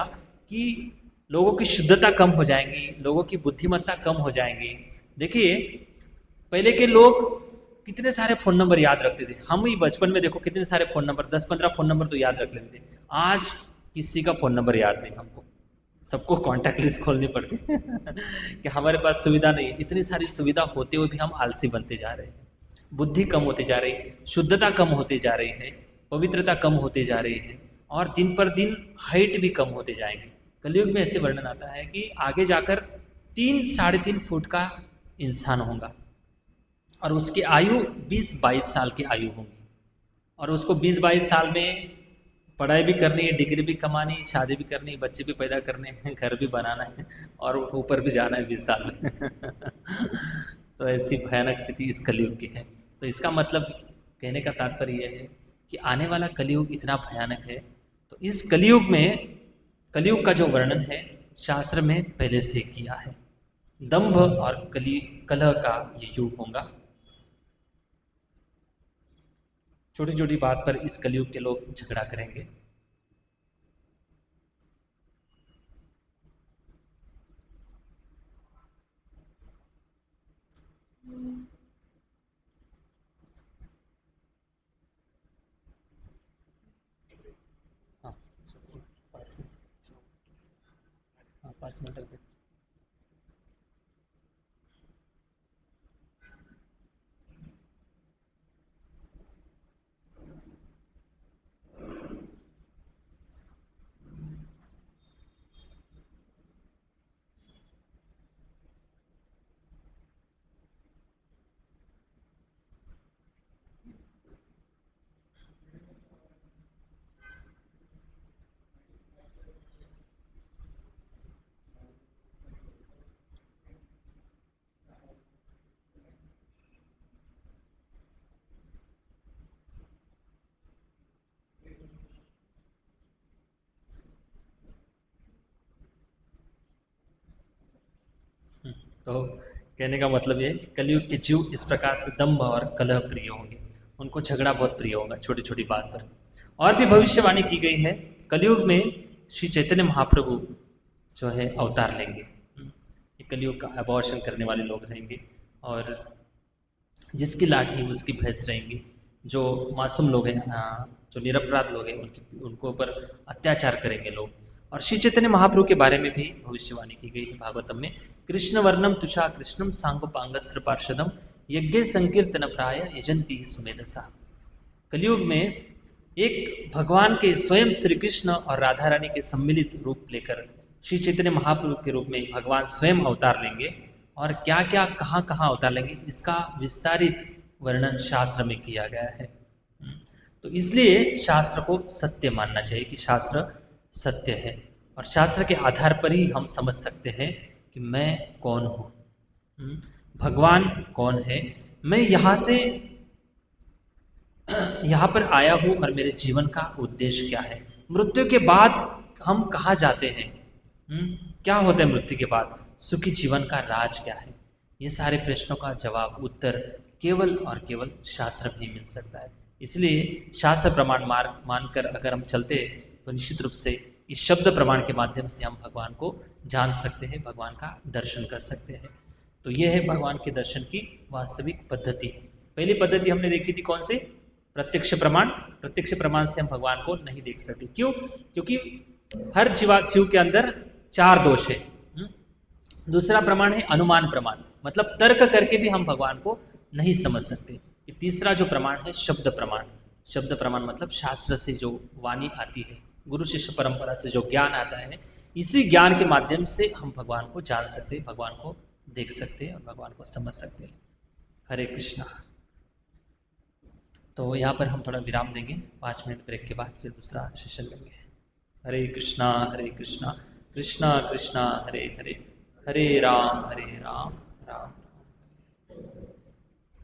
कि लोगों की शुद्धता कम हो जाएंगी, लोगों की बुद्धिमत्ता कम हो जाएंगी। देखिए पहले के लोग कितने सारे फ़ोन नंबर याद रखते थे। हम ही बचपन में देखो कितने सारे फ़ोन नंबर, 10-15 फ़ोन नंबर तो याद रख लेते थे। आज किसी का फ़ोन नंबर याद नहीं हमको, सबको कॉन्टैक्ट लिस्ट खोलनी पड़ती है कि हमारे पास सुविधा नहीं। इतनी सारी सुविधा होते हुए भी हम आलसी बनते जा रहे हैं, बुद्धि कम होती जा रही, शुद्धता कम होती जा रही है, पवित्रता कम होती जा रही है, और दिन पर दिन हाइट भी कम होते जाएंगे। कलयुग में ऐसे वर्णन आता है कि आगे जाकर 3-3.5 फुट का इंसान होगा, और उसकी आयु 20-22 साल की आयु होगी, और उसको 20-22 साल में पढ़ाई भी करनी है, डिग्री भी कमानी, शादी भी करनी, बच्चे भी पैदा करने हैं, घर भी बनाना है, और ऊपर भी जाना है 20 साल में तो ऐसी भयानक स्थिति इस कलयुग की है। तो इसका मतलब कहने का तात्पर्य यह है कि आने वाला कलयुग इतना भयानक है तो इस कलयुग का जो वर्णन है शास्त्र में पहले से किया है। दंभ और कलह का ये युग होगा। छोटी छोटी बात पर इस कलयुग के लोग झगड़ा करेंगे। हाँ, 5 मिनट। हाँ, 5 मिनट अभी। तो कहने का मतलब ये है कि कलयुग के जीव इस प्रकार से दंभ और कलह प्रिय होंगे, उनको झगड़ा बहुत प्रिय होगा छोटी छोटी बात पर। और भी भविष्यवाणी की गई है, कलयुग में श्री चैतन्य महाप्रभु जो है अवतार लेंगे। ये कलयुग का अबॉर्शन करने वाले लोग रहेंगे, और जिसकी लाठी उसकी भैंस रहेंगी। जो मासूम लोग हैं, जो निरपराध लोग हैं, उनको ऊपर अत्याचार करेंगे लोग। और श्री चैतन्य महाप्रभु के बारे में भी भविष्यवाणी की गई है भागवतम में। कृष्ण वर्णम तुषा कृष्णम सांगोपांगस्त्र पार्षदम यज्ञ संकीर्तन प्राय यजंती ही सुमेधसा। कलयुग में एक भगवान के स्वयं श्री कृष्ण और राधा रानी के सम्मिलित रूप लेकर श्री चैतन्य महाप्रभु के रूप में भगवान स्वयं अवतार लेंगे। और क्या क्या कहाँ कहाँ अवतार लेंगे इसका विस्तारित वर्णन शास्त्र में किया गया है। तो इसलिए शास्त्र को सत्य मानना चाहिए कि शास्त्र सत्य है, और शास्त्र के आधार पर ही हम समझ सकते हैं कि मैं कौन हूँ, भगवान कौन है, मैं यहाँ पर आया हूँ और मेरे जीवन का उद्देश्य क्या है, मृत्यु के बाद हम कहाँ जाते हैं, क्या होता है मृत्यु के बाद, सुखी जीवन का राज क्या है। ये सारे प्रश्नों का जवाब उत्तर केवल और केवल शास्त्र में ही मिल सकता है। इसलिए शास्त्र प्रमाण मार्ग मानकर अगर हम चलते तो निश्चित रूप से इस शब्द प्रमाण के माध्यम से हम भगवान को जान सकते हैं, भगवान का दर्शन कर सकते हैं। तो ये है भगवान के दर्शन की वास्तविक पद्धति। पहली पद्धति हमने देखी थी कौन सी, प्रत्यक्ष प्रमाण। प्रत्यक्ष प्रमाण से हम भगवान को नहीं देख सकते, क्यों? क्योंकि हर जीव के अंदर 4 दोष है। दूसरा प्रमाण है अनुमान प्रमाण, मतलब तर्क करके भी हम भगवान को नहीं समझ सकते। तीसरा जो प्रमाण है शब्द प्रमाण। शब्द प्रमाण मतलब शास्त्र से जो वाणी आती है, गुरु शिष्य परंपरा से जो ज्ञान आता है, इसी ज्ञान के माध्यम से हम भगवान को जान सकते हैं, भगवान को देख सकते हैं और भगवान को समझ सकते हैं। हरे कृष्णा। तो यहाँ पर हम थोड़ा विराम देंगे, 5 मिनट ब्रेक के बाद फिर दूसरा सेशन लेंगे। हरे कृष्णा कृष्णा कृष्णा हरे हरे, हरे राम